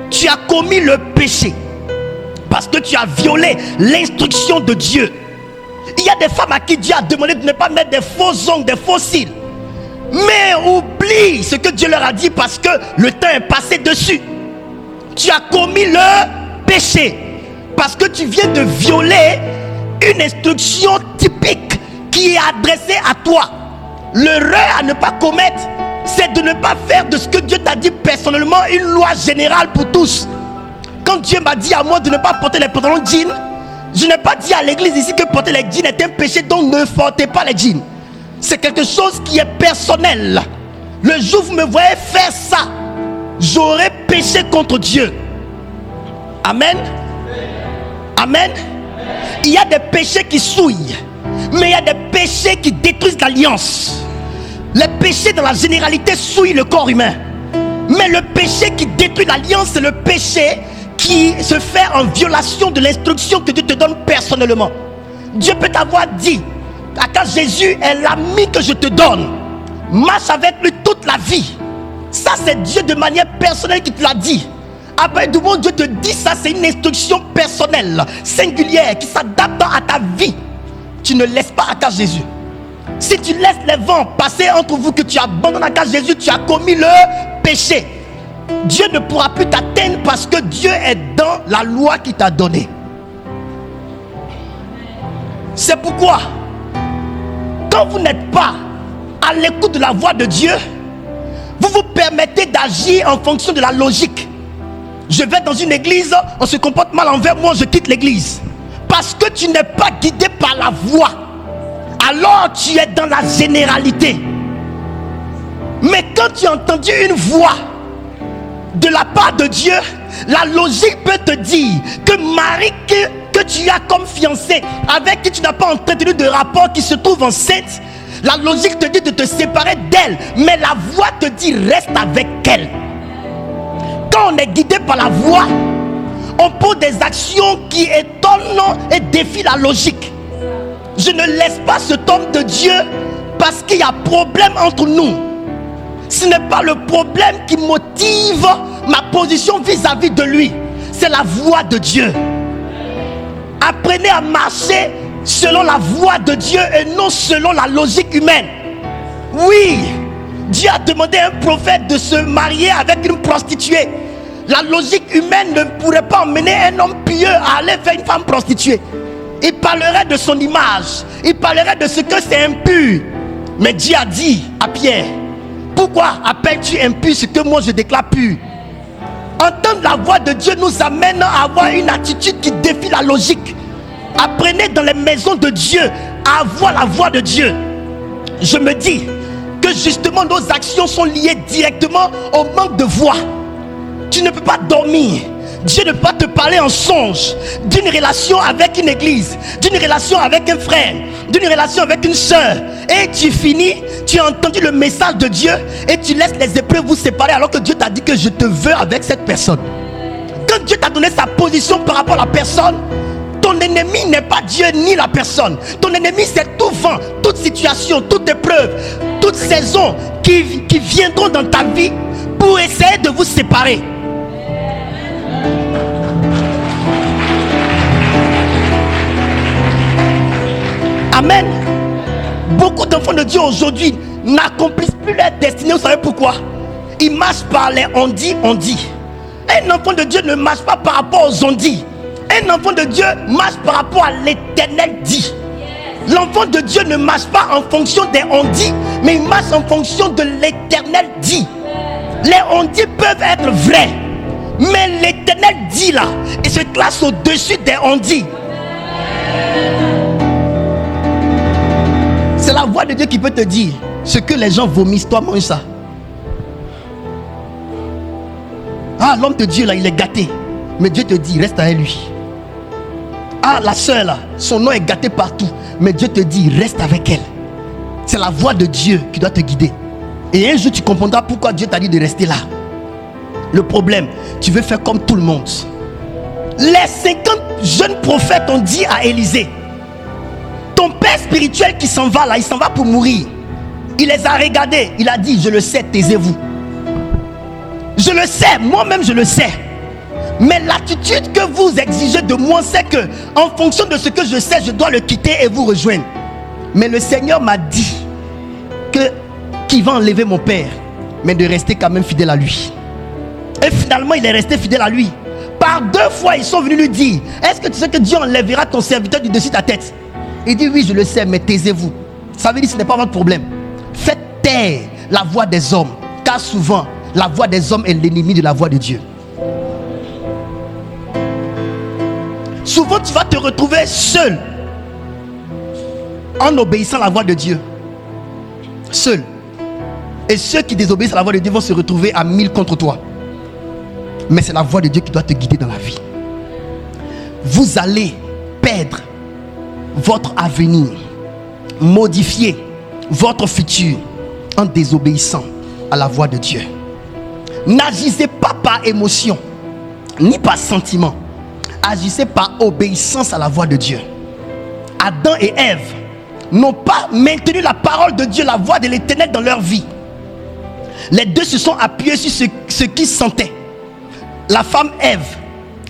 tu as commis le péché, parce que tu as violé l'instruction de Dieu. Il y a des femmes à qui Dieu a demandé de ne pas mettre des faux ongles, des faux cils, mais oublie ce que Dieu leur a dit parce que le temps est passé dessus. Tu as commis le péché parce que tu viens de violer une instruction typique qui est adressée à toi. L'erreur à ne pas commettre, c'est de ne pas faire de ce que Dieu t'a dit personnellement une loi générale pour tous. Quand Dieu m'a dit à moi de ne pas porter les pantalons jeans, je n'ai pas dit à l'église ici que porter les jeans est un péché, donc ne portez pas les jeans. C'est quelque chose qui est personnel. Le jour où vous me voyez faire ça, j'aurai péché contre Dieu. Amen. Amen. Il y a des péchés qui souillent, mais il y a des péchés qui détruisent l'alliance. Les péchés dans la généralité souillent le corps humain, mais le péché qui détruit l'alliance, c'est le péché qui se fait en violation de l'instruction que Dieu te donne personnellement. Dieu peut t'avoir dit, quand Jésus est l'ami que je te donne, marche avec lui toute la vie. Ça, c'est Dieu de manière personnelle qui te l'a dit. Après du moment Dieu te dit ça, c'est une instruction personnelle, singulière, qui s'adapte à ta vie. Tu ne laisses pas à cas Jésus. Si tu laisses les vents passer entre vous, que tu abandonnes à cas Jésus, tu as commis le péché. Dieu ne pourra plus t'atteindre parce que Dieu est dans la loi qu'il t'a donnée. C'est pourquoi, quand vous n'êtes pas à l'écoute de la voix de Dieu, vous vous permettez d'agir en fonction de la logique. Je vais dans une église, on se comporte mal envers moi, je quitte l'église. Parce que tu n'es pas guidé par la voix, alors tu es dans la généralité. Mais quand tu as entendu une voix de la part de Dieu, la logique peut te dire que Marie que tu as comme fiancée, avec qui tu n'as pas entretenu de rapport, qui se trouve enceinte, la logique te dit de te séparer d'elle, mais la voix te dit reste avec elle. Quand on est guidé par la voix, on pose des actions qui étonnent et défient la logique. Je ne laisse pas cet homme de Dieu parce qu'il y a problème entre nous. Ce n'est pas le problème qui motive ma position vis-à-vis de lui, c'est la voix de Dieu. Apprenez à marcher selon la voix de Dieu et non selon la logique humaine. Oui, Dieu a demandé à un prophète de se marier avec une prostituée. La logique humaine ne pourrait pas emmener un homme pieux à aller vers une femme prostituée. Il parlerait de son image, il parlerait de ce que c'est impur. Mais Dieu a dit à Pierre, pourquoi appelles-tu impur ce que moi je déclare pur? Entendre la voix de Dieu nous amène à avoir une attitude qui défie la logique. Apprenez dans les maisons de Dieu à avoir la voix de Dieu. Je me dis que justement nos actions sont liées directement au manque de voix. Tu ne peux pas dormir. Dieu ne peut pas te parler en songe d'une relation avec une église, d'une relation avec un frère, d'une relation avec une soeur. Et tu finis, tu as entendu le message de Dieu et tu laisses les épreuves vous séparer alors que Dieu t'a dit que je te veux avec cette personne. Quand Dieu t'a donné sa position par rapport à la personne, ton ennemi n'est pas Dieu ni la personne. Ton ennemi c'est tout vent, toute situation, toute épreuve, toute saison qui viendront dans ta vie pour essayer de vous séparer. Amen. Beaucoup d'enfants de Dieu aujourd'hui n'accomplissent plus leur destinée. Vous savez pourquoi? il marche par les on-dit. Un enfant de Dieu ne marche pas par rapport aux on-dit. Un enfant de Dieu marche par rapport à l'Éternel dit. L'enfant de Dieu ne marche pas en fonction des on-dit, mais il marche en fonction de l'Éternel dit. Les on-dit peuvent être vrais, mais l'Éternel dit là, et se classe au-dessus des on-dit. C'est la voix de Dieu qui peut te dire ce que les gens vomissent, toi mange ça. Ah, l'homme de Dieu là, il est gâté, mais Dieu te dit reste avec lui. Ah, la soeur là, son nom est gâté partout, mais Dieu te dit reste avec elle. C'est la voix de Dieu qui doit te guider. Et un jour tu comprendras pourquoi Dieu t'a dit de rester là. Le problème, tu veux faire comme tout le monde. Les 50 jeunes prophètes ont dit à Élisée, ton père spirituel qui s'en va là, il s'en va pour mourir. Il les a regardés, il a dit, je le sais, taisez-vous. Je le sais, moi-même je le sais. Mais l'attitude que vous exigez de moi, c'est que en fonction de ce que je sais, je dois le quitter et vous rejoindre. Mais le Seigneur m'a dit qu'il va enlever mon père, mais de rester quand même fidèle à lui. Et finalement, il est resté fidèle à lui. Par 2 fois, ils sont venus lui dire, est-ce que tu sais que Dieu enlèvera ton serviteur du dessus de ta tête? Il dit, oui, je le sais, mais taisez-vous. Ça veut dire que ce n'est pas votre problème. Faites taire la voix des hommes, car souvent, la voix des hommes est l'ennemi de la voix de Dieu. Souvent, tu vas te retrouver seul en obéissant à la voix de Dieu. Seul. Et ceux qui désobéissent à la voix de Dieu vont se retrouver à 1000 contre toi. Mais c'est la voix de Dieu qui doit te guider dans la vie. Vous allez perdre votre avenir, modifier votre futur en désobéissant à la voix de Dieu. N'agissez pas par émotion, ni par sentiment. Agissez par obéissance à la voix de Dieu. Adam et Ève n'ont pas maintenu la parole de Dieu, la voix de l'Éternel dans leur vie. Les deux se sont appuyés sur ce qu'ils sentaient. La femme Ève,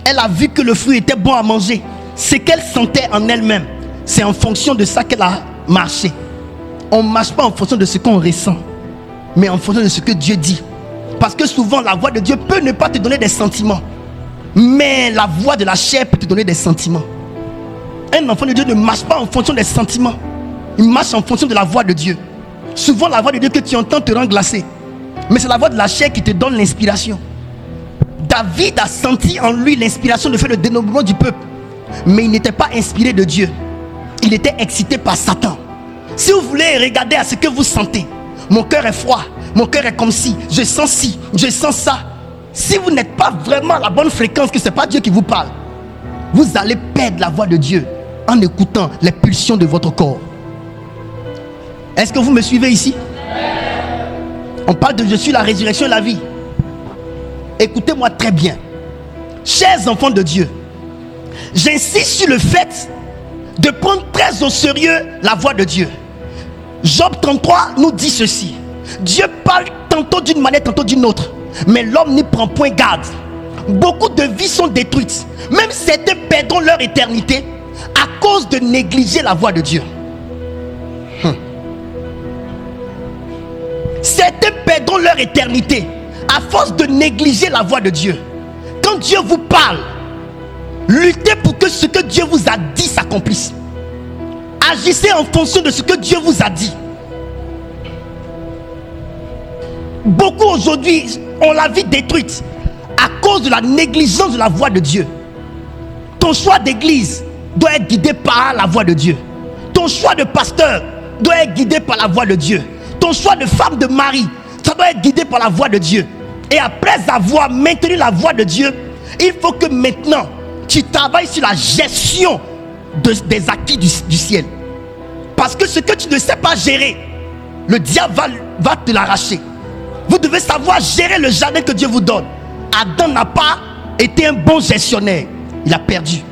elle a vu que le fruit était bon à manger. Ce qu'elle sentait en elle-même, c'est en fonction de ça qu'elle a marché. On ne marche pas en fonction de ce qu'on ressent, mais en fonction de ce que Dieu dit. Parce que souvent la voix de Dieu peut ne pas te donner des sentiments, mais la voix de la chair peut te donner des sentiments. Un enfant de Dieu ne marche pas en fonction des sentiments, il marche en fonction de la voix de Dieu. Souvent la voix de Dieu que tu entends te rend glacé, mais c'est la voix de la chair qui te donne l'inspiration. David a senti en lui l'inspiration de faire le dénombrement du peuple, mais il n'était pas inspiré de Dieu. Il était excité par Satan. Si vous voulez regarder à ce que vous sentez, mon cœur est froid, mon cœur est comme ci, je sens ça. Si vous n'êtes pas vraiment à la bonne fréquence, que ce n'est pas Dieu qui vous parle, vous allez perdre la voix de Dieu en écoutant les pulsions de votre corps. Est-ce que vous me suivez ici? On parle de je suis la résurrection et la vie. Écoutez-moi très bien. Chers enfants de Dieu, j'insiste sur le fait de prendre très au sérieux la voix de Dieu. Job 33 nous dit ceci. Dieu parle tantôt d'une manière, tantôt d'une autre, mais l'homme n'y prend point garde. Beaucoup de vies sont détruites. Même certains perdront leur éternité à cause de négliger la voix de Dieu. Certains perdront leur éternité à force de négliger la voix de Dieu. Quand Dieu vous parle, luttez pour que ce que Dieu vous a dit s'accomplisse. Agissez en fonction de ce que Dieu vous a dit. Beaucoup aujourd'hui ont la vie détruite à cause de la négligence de la voix de Dieu. Ton choix d'église doit être guidé par la voix de Dieu. Ton choix de pasteur doit être guidé par la voix de Dieu. Ton choix de femme, de mari, ça doit être guidé par la voix de Dieu. Et après avoir maintenu la voix de Dieu, il faut que maintenant tu travailles sur la gestion des acquis du ciel. Parce que ce que tu ne sais pas gérer, le diable va te l'arracher. Vous devez savoir gérer le jardin que Dieu vous donne. Adam n'a pas été un bon gestionnaire. Il a perdu.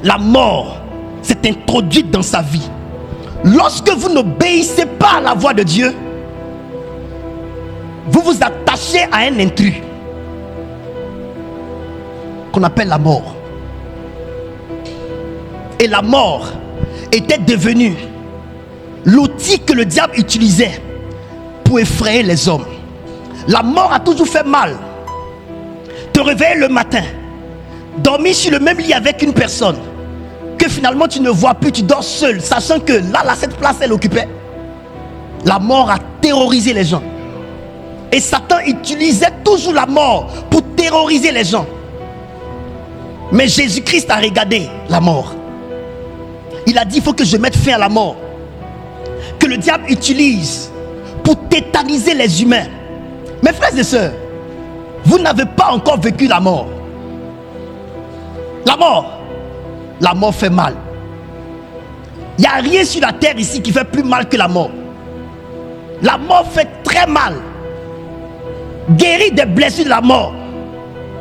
La mort s'est introduite dans sa vie. Lorsque vous n'obéissez pas à la voix de Dieu, vous vous attachez à un intrus qu'on appelle la mort. Et la mort était devenue l'outil que le diable utilisait pour effrayer les hommes. La mort a toujours fait mal. Te réveiller le matin, dormir sur le même lit avec une personne que finalement tu ne vois plus, tu dors seul, sachant que là, cette place, elle occupait. La mort a terrorisé les gens. Et Satan utilisait toujours la mort pour terroriser les gens. Mais Jésus-Christ a regardé la mort. Il a dit, il faut que je mette fin à la mort. Que le diable utilise pour tétaniser les humains. Mes frères et sœurs, vous n'avez pas encore vécu la mort. La mort fait mal. Il n'y a rien sur la terre ici qui fait plus mal que la mort. La mort fait très mal. Guérir des blessures de la mort,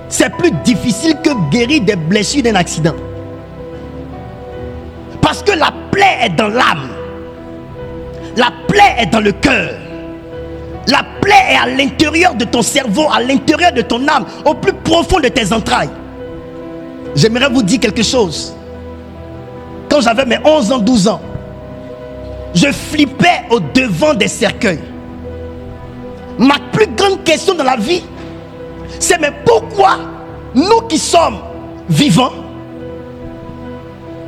c'est plus difficile que guérir des blessures d'un accident. Parce que la plaie est dans l'âme. La plaie est dans le cœur. La plaie est à l'intérieur de ton cerveau, à l'intérieur de ton âme, au plus profond de tes entrailles. J'aimerais vous dire quelque chose. Quand j'avais mes 11 ans, 12 ans, je flippais au devant des cercueils. Ma plus grande question dans la vie, c'est mais pourquoi nous qui sommes vivants,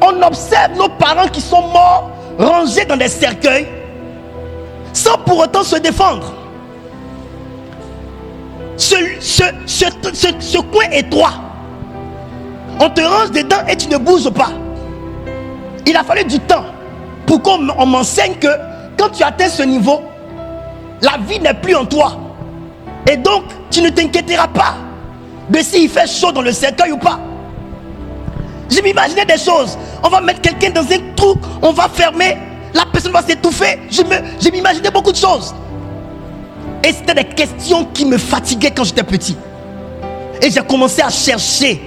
on observe nos parents qui sont morts, rangés dans des cercueils, sans pour autant se défendre. Ce coin étroit, on te range dedans et tu ne bouges pas. Il a fallu du temps pour qu'on m'enseigne que quand tu atteins ce niveau, la vie n'est plus en toi. Et donc, tu ne t'inquiéteras pas de s'il fait chaud dans le cercueil ou pas. Je m'imaginais des choses. On va mettre quelqu'un dans un trou, on va fermer, la personne va s'étouffer. Je m'imaginais beaucoup de choses. Et c'était des questions qui me fatiguaient quand j'étais petit. Et j'ai commencé à chercher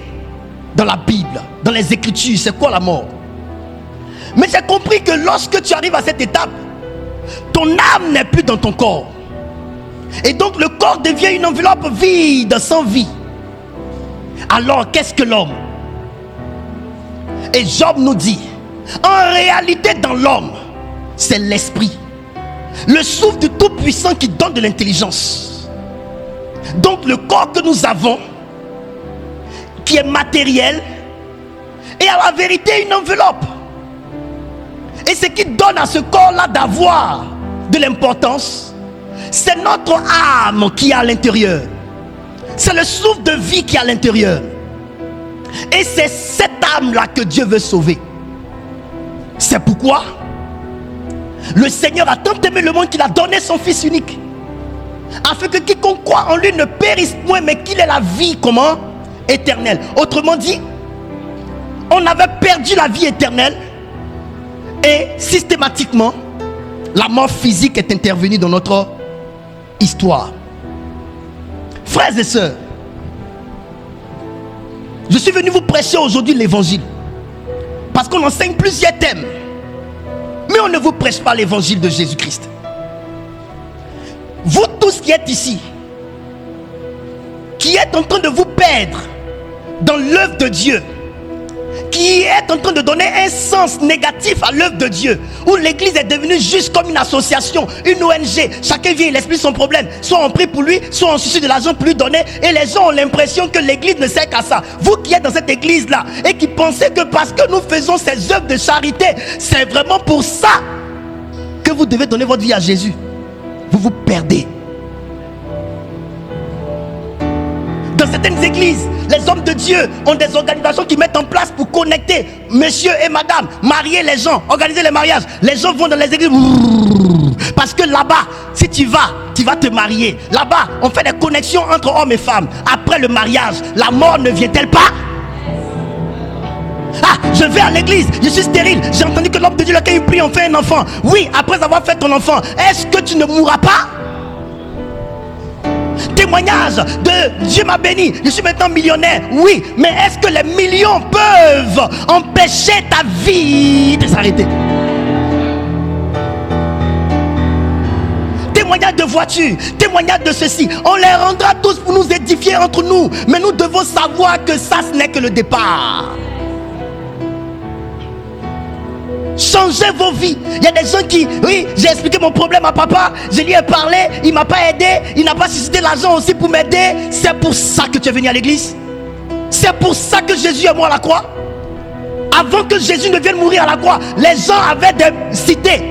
dans la Bible, dans les Écritures, c'est quoi la mort. Mais j'ai compris que lorsque tu arrives à cette étape, ton âme n'est plus dans ton corps. Et donc le corps devient une enveloppe vide, sans vie. Alors qu'est-ce que l'homme? Et Job nous dit, en réalité dans l'homme, c'est l'esprit, le souffle du Tout-Puissant qui donne de l'intelligence. Donc le corps que nous avons, qui est matériel, est à la vérité une enveloppe. Et ce qui donne à ce corps-là d'avoir de l'importance, c'est notre âme qui est à l'intérieur. C'est le souffle de vie qui est à l'intérieur. Et c'est cette âme-là que Dieu veut sauver. C'est pourquoi le Seigneur a tant aimé le monde qu'il a donné son Fils unique, afin que quiconque croit en lui ne périsse point, mais qu'il ait la vie, comment? Éternelle. Autrement dit, on avait perdu la vie éternelle. Et systématiquement, la mort physique est intervenue dans notre histoire. Frères et sœurs, je suis venu vous prêcher aujourd'hui l'évangile. Parce qu'on enseigne plusieurs thèmes. Mais on ne vous prêche pas l'évangile de Jésus-Christ. Vous tous qui êtes ici, qui êtes en train de vous perdre dans l'œuvre de Dieu, qui est en train de donner un sens négatif à l'œuvre de Dieu, où l'église est devenue juste comme une association, une ONG, chacun vient, il explique son problème, soit on prie pour lui, soit on suscite de l'argent pour lui donner, et les gens ont l'impression que l'église ne sert qu'à ça. Vous qui êtes dans cette église là et qui pensez que parce que nous faisons ces œuvres de charité, c'est vraiment pour ça que vous devez donner votre vie à Jésus, vous vous perdez. Dans certaines églises, les hommes de Dieu ont des organisations qui mettent en place pour connecter monsieur et madame, marier les gens, organiser les mariages. Les gens vont dans les églises parce que là-bas, si tu vas te marier. Là-bas, on fait des connexions entre hommes et femmes. Après le mariage, la mort ne vient-elle pas? Ah, je vais à l'église, je suis stérile. J'ai entendu que l'homme de Dieu, lequel il prie, on fait un enfant. Oui, après avoir fait ton enfant, est-ce que tu ne mourras pas? Témoignage de Dieu m'a béni, je suis maintenant millionnaire. Oui, mais est-ce que les millions peuvent empêcher ta vie de s'arrêter? Témoignage de voiture, témoignage de ceci, on les rendra tous pour nous édifier entre nous. Mais nous devons savoir que ça, ce n'est que le départ. Changez vos vies. Il y a des gens qui, oui, j'ai expliqué mon problème à papa, je lui ai parlé, il ne m'a pas aidé, il n'a pas suscité l'argent aussi pour m'aider. C'est pour ça que tu es venu à l'église. C'est pour ça que Jésus est mort à la croix. Avant que Jésus ne vienne mourir à la croix, les gens avaient des cités.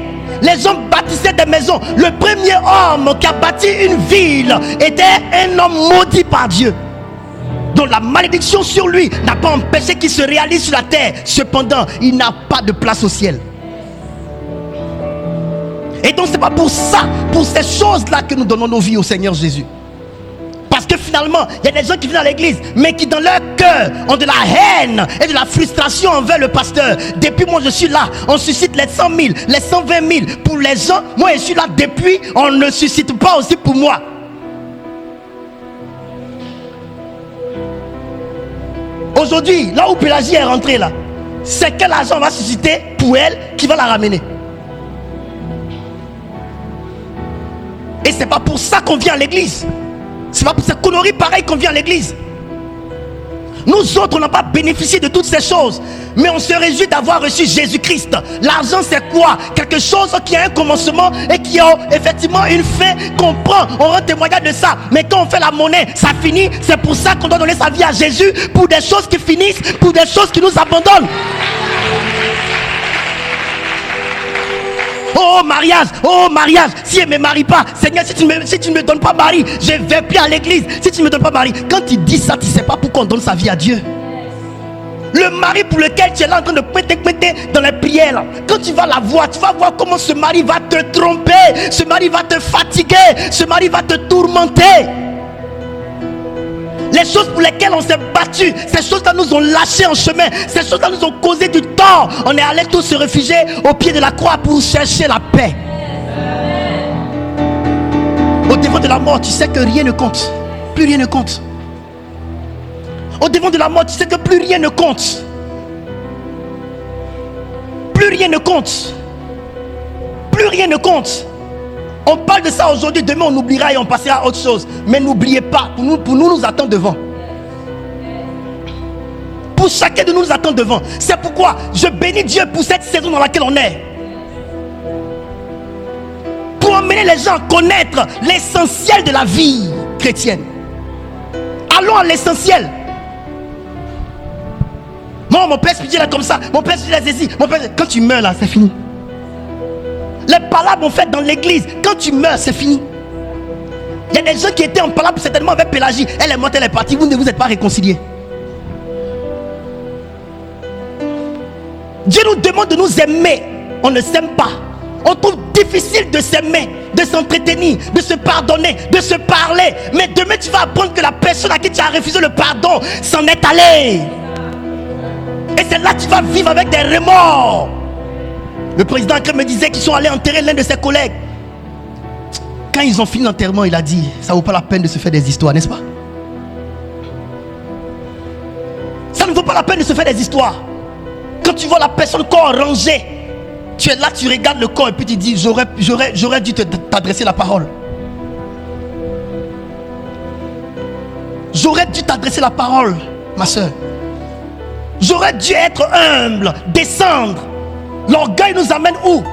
Les gens bâtissaient des maisons. Le premier homme qui a bâti une ville était un homme maudit par Dieu. Donc la malédiction sur lui n'a pas empêché qu'il se réalise sur la terre. Cependant, il n'a pas de place au ciel. Et donc c'est pas pour ça, pour ces choses-là que nous donnons nos vies au Seigneur Jésus. Parce que finalement, il y a des gens qui viennent à l'église, mais qui dans leur cœur ont de la haine et de la frustration envers le pasteur. Depuis moi je suis là, on suscite les 100 000, les 120 000 pour les gens. Moi je suis là depuis, on ne suscite pas aussi pour moi. Aujourd'hui, là où Pélagie est rentrée là, c'est quel argent va susciter pour elle qui va la ramener. Et c'est pas pour ça qu'on vient à l'église. C'est pas pour ces conneries pareilles qu'on vient à l'église. Nous autres, on n'a pas bénéficié de toutes ces choses, mais on se réjouit d'avoir reçu Jésus-Christ. L'argent, c'est quoi? Quelque chose qui a un commencement et qui a effectivement une fin qu'on prend. On rend témoignage de ça. Mais quand on fait la monnaie, ça finit. C'est pour ça qu'on doit donner sa vie à Jésus, pour des choses qui finissent, pour des choses qui nous abandonnent. Oh mariage, si elle ne me marie pas, Seigneur, si tu ne me donnes pas mari, je ne vais plus à l'église. Si tu ne me donnes pas mari, quand tu dis ça, tu ne sais pas pourquoi on donne sa vie à Dieu. Le mari pour lequel tu es là en train de péter dans les prières, quand tu vas la voir, tu vas voir comment ce mari va te tromper, ce mari va te fatiguer, ce mari va te tourmenter. Les choses pour lesquelles on s'est battu, ces choses-là nous ont lâchés en chemin. Ces choses-là nous ont causé du tort. On est allés tous se réfugier au pied de la croix pour chercher la paix. Au devant de la mort, tu sais que rien ne compte. Plus rien ne compte. Au devant de la mort, tu sais que plus rien ne compte. Plus rien ne compte. Plus rien ne compte. On parle de ça aujourd'hui, demain on oubliera et on passera à autre chose. Mais n'oubliez pas, pour nous attend devant. Pour chacun de nous attend devant. C'est pourquoi je bénis Dieu pour cette saison dans laquelle on est. Pour emmener les gens à connaître l'essentiel de la vie chrétienne. Allons à l'essentiel. Moi, mon père spirituel est comme ça. Mon père spirituel est ceci. Mon père, quand tu meurs là, c'est fini. Les palabres ont fait dans l'église. Quand tu meurs, c'est fini. Il y a des gens qui étaient en palabre certainement avec Pélagie. Elle est morte, elle est partie. Vous ne vous êtes pas réconciliés. Dieu nous demande de nous aimer. On ne s'aime pas. On trouve difficile de s'aimer, de s'entretenir, de se pardonner, de se parler. Mais demain tu vas apprendre que la personne à qui tu as refusé le pardon s'en est allée. Et c'est là que tu vas vivre avec des remords. Le président Akrem me disait qu'ils sont allés enterrer l'un de ses collègues. Quand ils ont fini l'enterrement, il a dit, ça ne vaut pas la peine de se faire des histoires, n'est-ce pas? Ça ne vaut pas la peine de se faire des histoires. Quand tu vois la personne corps rangé, tu es là, tu regardes le corps et puis tu dis, j'aurais dû t'adresser la parole. J'aurais dû t'adresser la parole, ma soeur. J'aurais dû être humble, descendre. L'orgueil nous amène où?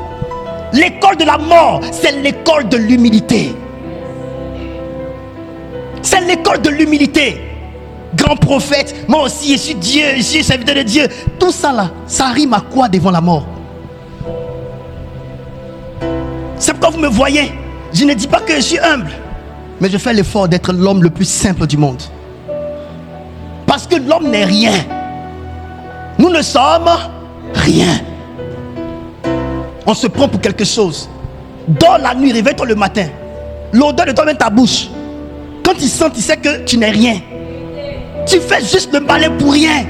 L'école de la mort, c'est l'école de l'humilité. C'est l'école de l'humilité. Grand prophète, moi aussi je suis Dieu, je suis serviteur de Dieu. Tout ça là, ça rime à quoi devant la mort? C'est pourquoi vous me voyez. Je ne dis pas que je suis humble, mais je fais l'effort d'être l'homme le plus simple du monde. Parce que l'homme n'est rien. Nous ne sommes rien. On se prend pour quelque chose. Dors la nuit, réveille-toi le matin. L'odeur de toi-même ta bouche. Quand tu sens, tu sais que tu n'es rien. Tu fais juste le malin pour rien.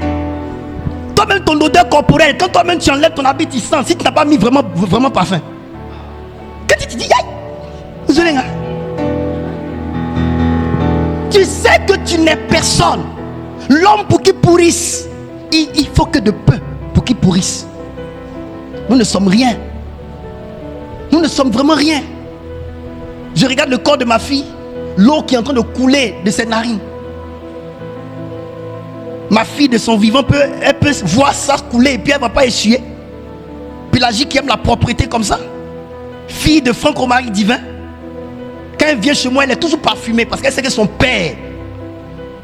Toi-même ton odeur corporelle, quand toi-même tu enlèves ton habit, tu sens. Si tu n'as pas mis vraiment parfum. Quand tu te dis, aïe, désolé, hein? Tu sais que tu n'es personne. L'homme pour qu'il pourrisse, il faut que de peu pour qu'il pourrisse. Nous ne sommes rien. Nous ne sommes vraiment rien. Je regarde le corps de ma fille, l'eau qui est en train de couler de ses narines. Ma fille de son vivant elle peut voir ça couler et puis elle ne va pas essuyer. Pélagie qui aime la propreté comme ça. Fille de Franck Romaric divin. Quand elle vient chez moi, elle est toujours parfumée parce qu'elle sait que son père,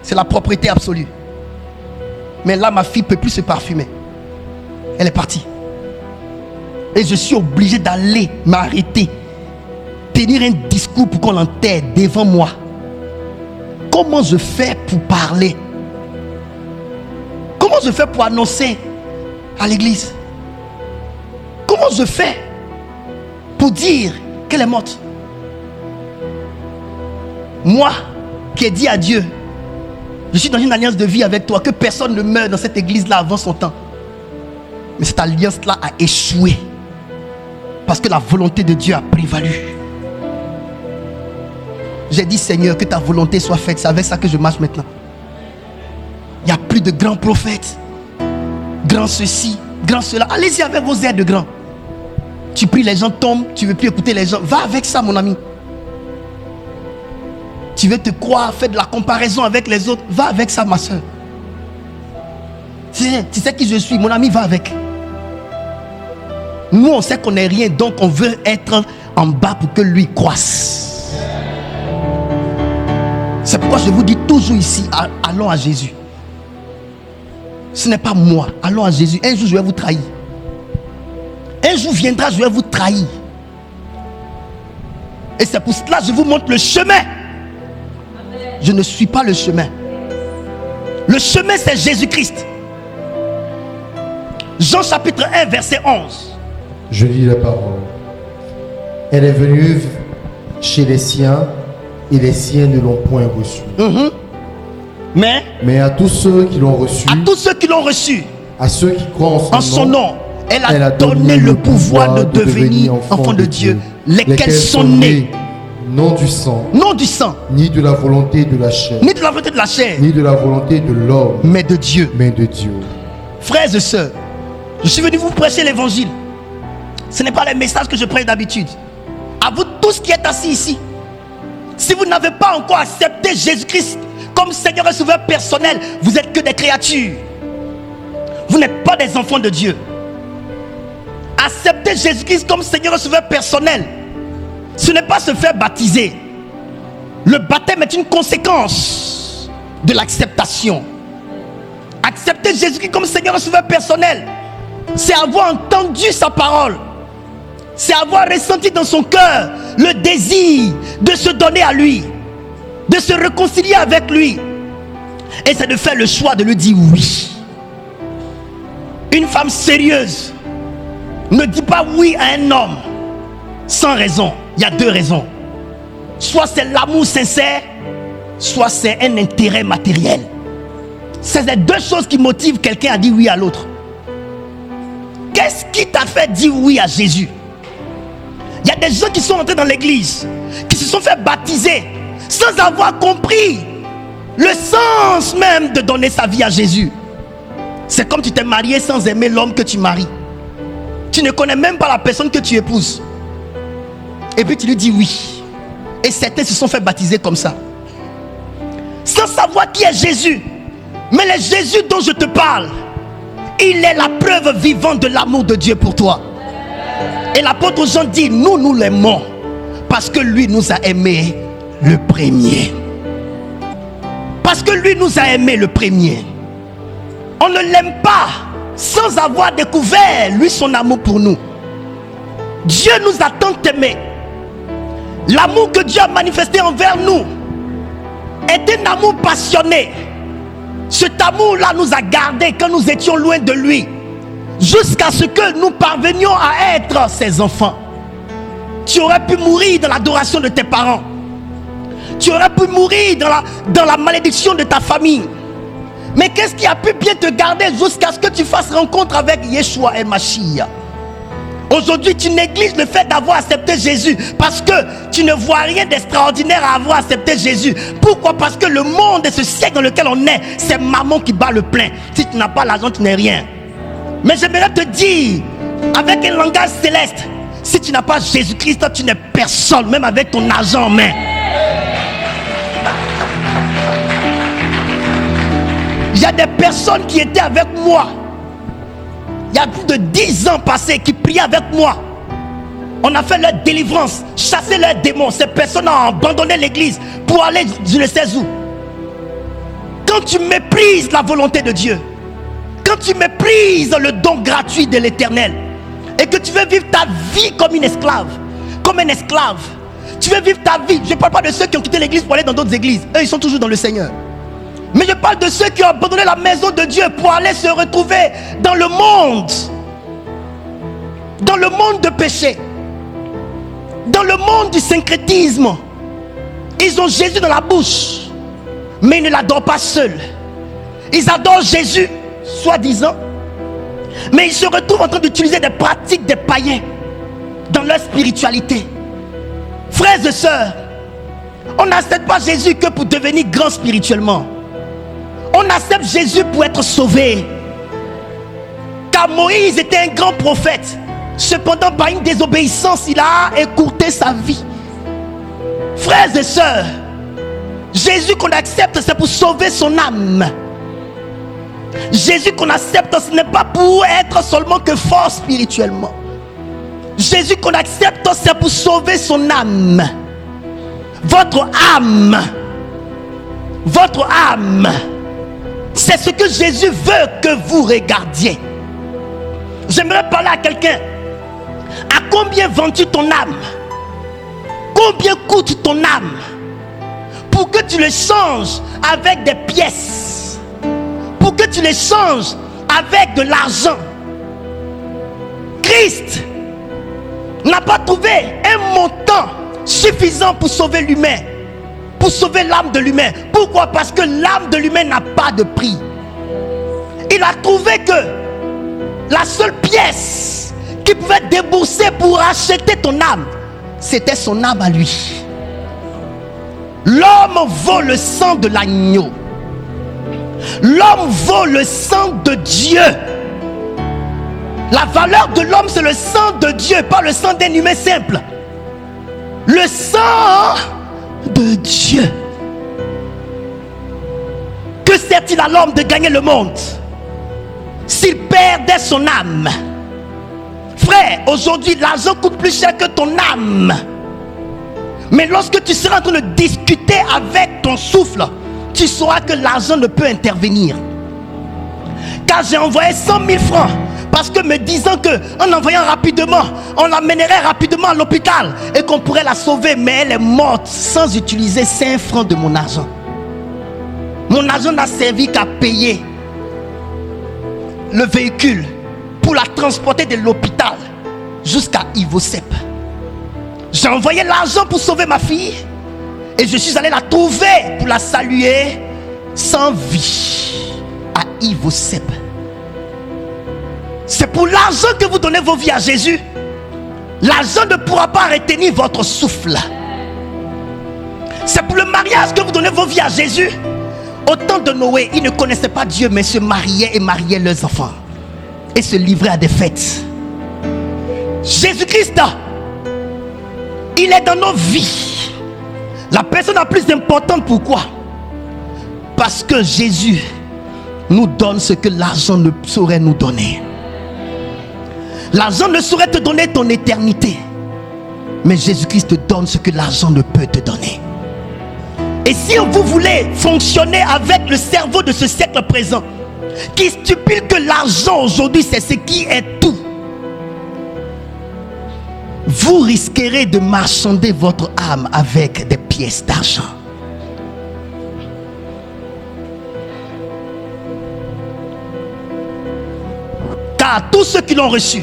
c'est la propreté absolue. Mais là, ma fille ne peut plus se parfumer. Elle est partie. Et je suis obligé d'aller m'arrêter, tenir un discours pour qu'on l'enterre devant moi. Comment je fais pour parler? Comment je fais pour annoncer à l'église? Comment je fais pour dire qu'elle est morte? Moi qui ai dit à Dieu, je suis dans une alliance de vie avec toi, que personne ne meurt dans cette église-là avant son temps. Mais cette alliance-là a échoué parce que la volonté de Dieu a prévalu. J'ai dit, Seigneur, que ta volonté soit faite. C'est avec ça que je marche maintenant. Il n'y a plus de grands prophètes, grands ceci, grands cela. Allez-y avec vos airs de grands. Tu pries, les gens tombent, tu ne veux plus écouter les gens. Va avec ça, mon ami. Tu veux te croire, faire de la comparaison avec les autres. Va avec ça, ma soeur. Tu sais qui je suis, mon ami, va avec. Nous, on sait qu'on n'est rien, donc on veut être en bas pour que lui croisse. C'est pourquoi je vous dis toujours ici, allons à Jésus. Ce n'est pas moi, allons à Jésus. Un jour, je vais vous trahir. Un jour viendra, je vais vous trahir. Et c'est pour cela que je vous montre le chemin. Je ne suis pas le chemin. Le chemin, c'est Jésus-Christ. Jean chapitre 1, verset 11. Je lis la parole. Elle est venue chez les siens et les siens ne l'ont point reçue. Mais à tous ceux qui l'ont reçue, à ceux qui croient en son nom, elle a donné le pouvoir de devenir enfants de Dieu, lesquels sont nés non du sang, ni de la volonté de la chair, ni de la volonté de l'homme, mais de Dieu. Frères et sœurs, je suis venu vous prêcher l'évangile. Ce n'est pas les messages que je prêche d'habitude. À vous tous qui êtes assis ici, si vous n'avez pas encore accepté Jésus-Christ comme Seigneur et Sauveur personnel, vous n'êtes que des créatures. Vous n'êtes pas des enfants de Dieu. Accepter Jésus-Christ comme Seigneur et Sauveur personnel, ce n'est pas se faire baptiser. Le baptême est une conséquence de l'acceptation. Accepter Jésus-Christ comme Seigneur et Sauveur personnel, c'est avoir entendu sa parole. C'est avoir ressenti dans son cœur le désir de se donner à lui, de se réconcilier avec lui. Et c'est de faire le choix de lui dire oui. Une femme sérieuse ne dit pas oui à un homme sans raison. Il y a deux raisons. Soit c'est l'amour sincère, soit c'est un intérêt matériel. C'est les deux choses qui motivent quelqu'un à dire oui à l'autre. Qu'est-ce qui t'a fait dire oui à Jésus? Il y a des gens qui sont entrés dans l'église, qui se sont fait baptiser sans avoir compris le sens même de donner sa vie à Jésus. C'est comme tu t'es marié sans aimer l'homme que tu maries. Tu ne connais même pas la personne que tu épouses. Et puis tu lui dis oui. Et certains se sont fait baptiser comme ça, sans savoir qui est Jésus. Mais le Jésus dont je te parle, il est la preuve vivante de l'amour de Dieu pour toi. Et l'apôtre Jean dit, nous l'aimons parce que lui nous a aimés le premier. Parce que lui nous a aimés le premier. On ne l'aime pas sans avoir découvert lui son amour pour nous. Dieu nous a tant aimés. L'amour que Dieu a manifesté envers nous est un amour passionné. Cet amour-là nous a gardés quand nous étions loin de lui, jusqu'à ce que nous parvenions à être ses enfants. Tu aurais pu mourir dans l'adoration de tes parents. Tu aurais pu mourir dans la malédiction de ta famille. Mais qu'est-ce qui a pu bien te garder jusqu'à ce que tu fasses rencontre avec Yeshua et Mashiach? Aujourd'hui, tu négliges le fait d'avoir accepté Jésus parce que tu ne vois rien d'extraordinaire à avoir accepté Jésus. Pourquoi? Parce que le monde et ce siècle dans lequel on est, c'est maman qui bat le plein. Si tu n'as pas l'argent, tu n'es rien. Mais j'aimerais te dire, avec un langage céleste, si tu n'as pas Jésus-Christ, tu n'es personne, même avec ton argent en main. Il y a des personnes qui étaient avec moi il y a plus de 10 ans passés, qui priaient avec moi. On a fait leur délivrance, chassé leurs démons. Ces personnes ont abandonné l'église pour aller je ne sais où. Quand tu méprises la volonté de Dieu, quand tu méprises le don gratuit de l'Éternel, et que tu veux vivre ta vie comme une esclave, comme un esclave, tu veux vivre ta vie. Je ne parle pas de ceux qui ont quitté l'église pour aller dans d'autres églises. Eux, ils sont toujours dans le Seigneur. Mais je parle de ceux qui ont abandonné la maison de Dieu pour aller se retrouver dans le monde de péché, dans le monde du syncrétisme. Ils ont Jésus dans la bouche, mais ils ne l'adorent pas seul. Ils adorent Jésus, soi-disant, mais ils se retrouvent en train d'utiliser des pratiques des païens dans leur spiritualité. Frères et sœurs, on n'accepte pas Jésus que pour devenir grand spirituellement. On accepte Jésus pour être sauvé. Car Moïse était un grand prophète. Cependant, par une désobéissance, il a écourté sa vie. Frères et sœurs, Jésus qu'on accepte, c'est pour sauver son âme. Jésus qu'on accepte, ce n'est pas pour être seulement que fort spirituellement. Jésus qu'on accepte, c'est pour sauver son âme. Votre âme. Votre âme. C'est ce que Jésus veut que vous regardiez. J'aimerais parler à quelqu'un. À combien vends-tu ton âme? Combien coûte ton âme? Pour que tu le changes avec des pièces, pour que tu le changes avec de l'argent. Christ n'a pas trouvé un montant suffisant pour sauver l'humain, pour sauver l'âme de l'humain. Pourquoi? Parce que l'âme de l'humain n'a pas de prix. Il a trouvé que la seule pièce qu'il pouvait débourser pour acheter ton âme, c'était son âme à lui. L'homme vaut le sang de l'agneau. L'homme vaut le sang de Dieu. La valeur de l'homme, c'est le sang de Dieu, pas le sang d'un humain simple. Le sang de Dieu. Que sert-il à l'homme de gagner le monde s'il perdait son âme? Frère, aujourd'hui, l'argent coûte plus cher que ton âme. Mais lorsque tu seras en train de discuter avec ton souffle, tu sauras que l'argent ne peut intervenir. Car j'ai envoyé 100 000 francs parce que me disant qu'en envoyant rapidement, on l'amènerait rapidement à l'hôpital et qu'on pourrait la sauver, mais elle est morte sans utiliser 5 francs de mon argent. Mon argent n'a servi qu'à payer le véhicule pour la transporter de l'hôpital jusqu'à Ivosep. J'ai envoyé l'argent pour sauver ma fille et je suis allé la trouver pour la saluer sans vie à Ivosep. C'est pour l'argent que vous donnez vos vies à Jésus. L'argent ne pourra pas retenir votre souffle. C'est pour le mariage que vous donnez vos vies à Jésus. Au temps de Noé, ils ne connaissaient pas Dieu, mais se mariaient et mariaient leurs enfants et se livraient à des fêtes. Jésus-Christ, il est dans nos vies. La personne la plus importante, pourquoi? Parce que Jésus nous donne ce que l'argent ne saurait nous donner. L'argent ne saurait te donner ton éternité, mais Jésus-Christ te donne ce que l'argent ne peut te donner. Et si vous voulez fonctionner avec le cerveau de ce siècle présent, qui stipule que l'argent aujourd'hui c'est ce qui est tout, vous risquerez de marchander votre âme avec des pièces d'argent. Car à tous ceux qui l'ont reçu,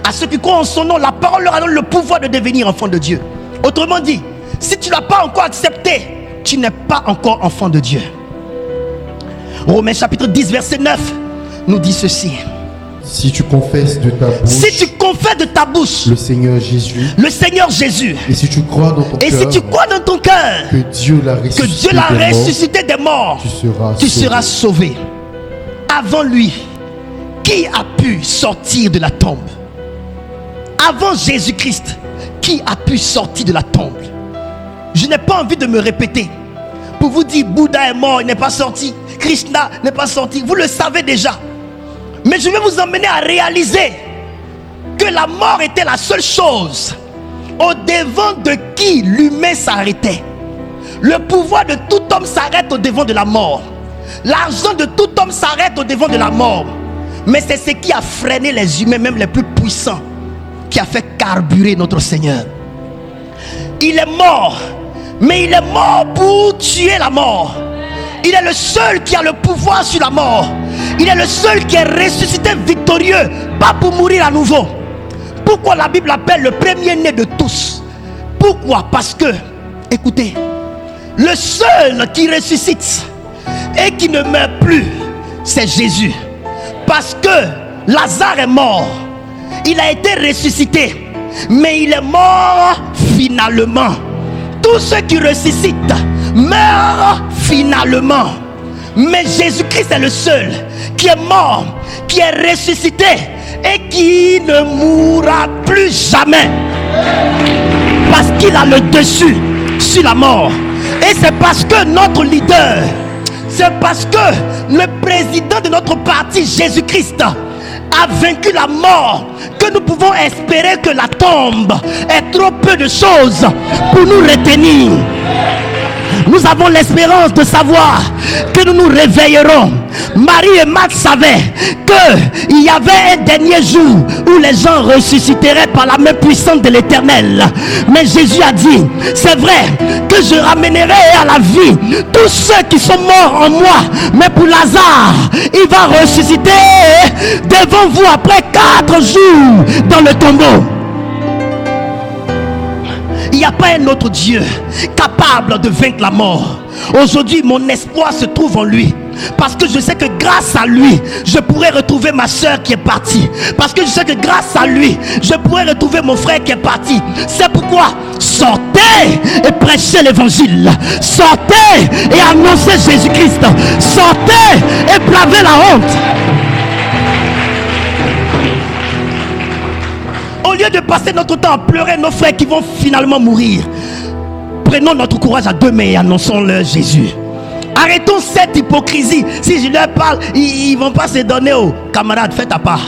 à ceux qui croient en son nom, la parole leur donne le pouvoir de devenir enfant de Dieu. Autrement dit, si tu ne l'as pas encore accepté, tu n'es pas encore enfant de Dieu. Romains chapitre 10 verset 9 nous dit ceci. Si tu confesses de ta bouche, si tu confesses de ta bouche le Seigneur Jésus, et si tu crois dans ton cœur, que Dieu l'a ressuscité des morts, tu seras sauvé. Avant lui, qui a pu sortir de la tombe? Avant Jésus-Christ, qui a pu sortir de la tombe? Je n'ai pas envie de me répéter pour vous dire Bouddha est mort, il n'est pas sorti, Krishna n'est pas sorti, vous le savez déjà. Mais je vais vous emmener à réaliser que la mort était la seule chose au devant de qui l'humain s'arrêtait. Le pouvoir de tout homme s'arrête au devant de la mort. L'argent de tout homme s'arrête au devant de la mort. Mais c'est ce qui a freiné les humains, même les plus puissants, qui a fait carburer notre Seigneur. Il est mort, mais il est mort pour tuer la mort. Il est le seul qui a le pouvoir sur la mort. Il est le seul qui est ressuscité victorieux, pas pour mourir à nouveau. Pourquoi la Bible l'appelle le premier-né de tous? Pourquoi? Parce que, écoutez, le seul qui ressuscite et qui ne meurt plus, c'est Jésus. Parce que Lazare est mort, il a été ressuscité, mais il est mort finalement. Tous ceux qui ressuscitent meurent finalement. Mais Jésus-Christ est le seul qui est mort, qui est ressuscité et qui ne mourra plus jamais. Parce qu'il a le dessus sur la mort. Et c'est parce que notre leader, c'est parce que le président de notre parti, Jésus-Christ, a vaincu la mort, que nous pouvons espérer que la tombe est trop peu de choses pour nous retenir. Nous avons l'espérance de savoir que nous nous réveillerons. Marie et Marthe savaient qu'il y avait un dernier jour où les gens ressusciteraient par la main puissante de l'Éternel. Mais Jésus a dit, c'est vrai que je ramènerai à la vie tous ceux qui sont morts en moi. Mais pour Lazare, il va ressusciter devant vous après 4 jours dans le tombeau. Il n'y a pas un autre Dieu capable de vaincre la mort. Aujourd'hui, mon espoir se trouve en lui. Parce que je sais que grâce à lui, je pourrai retrouver ma soeur qui est partie. Parce que je sais que grâce à lui, je pourrai retrouver mon frère qui est parti. C'est pourquoi sortez et prêchez l'évangile. Sortez et annoncez Jésus-Christ. Sortez et bravez la honte. Au lieu de passer notre temps à pleurer nos frères qui vont finalement mourir, prenons notre courage à 2 mains et annonçons-leur Jésus. Arrêtons cette hypocrisie. Si je leur parle, ils ne vont pas se donner aux camarades. Fais ta part.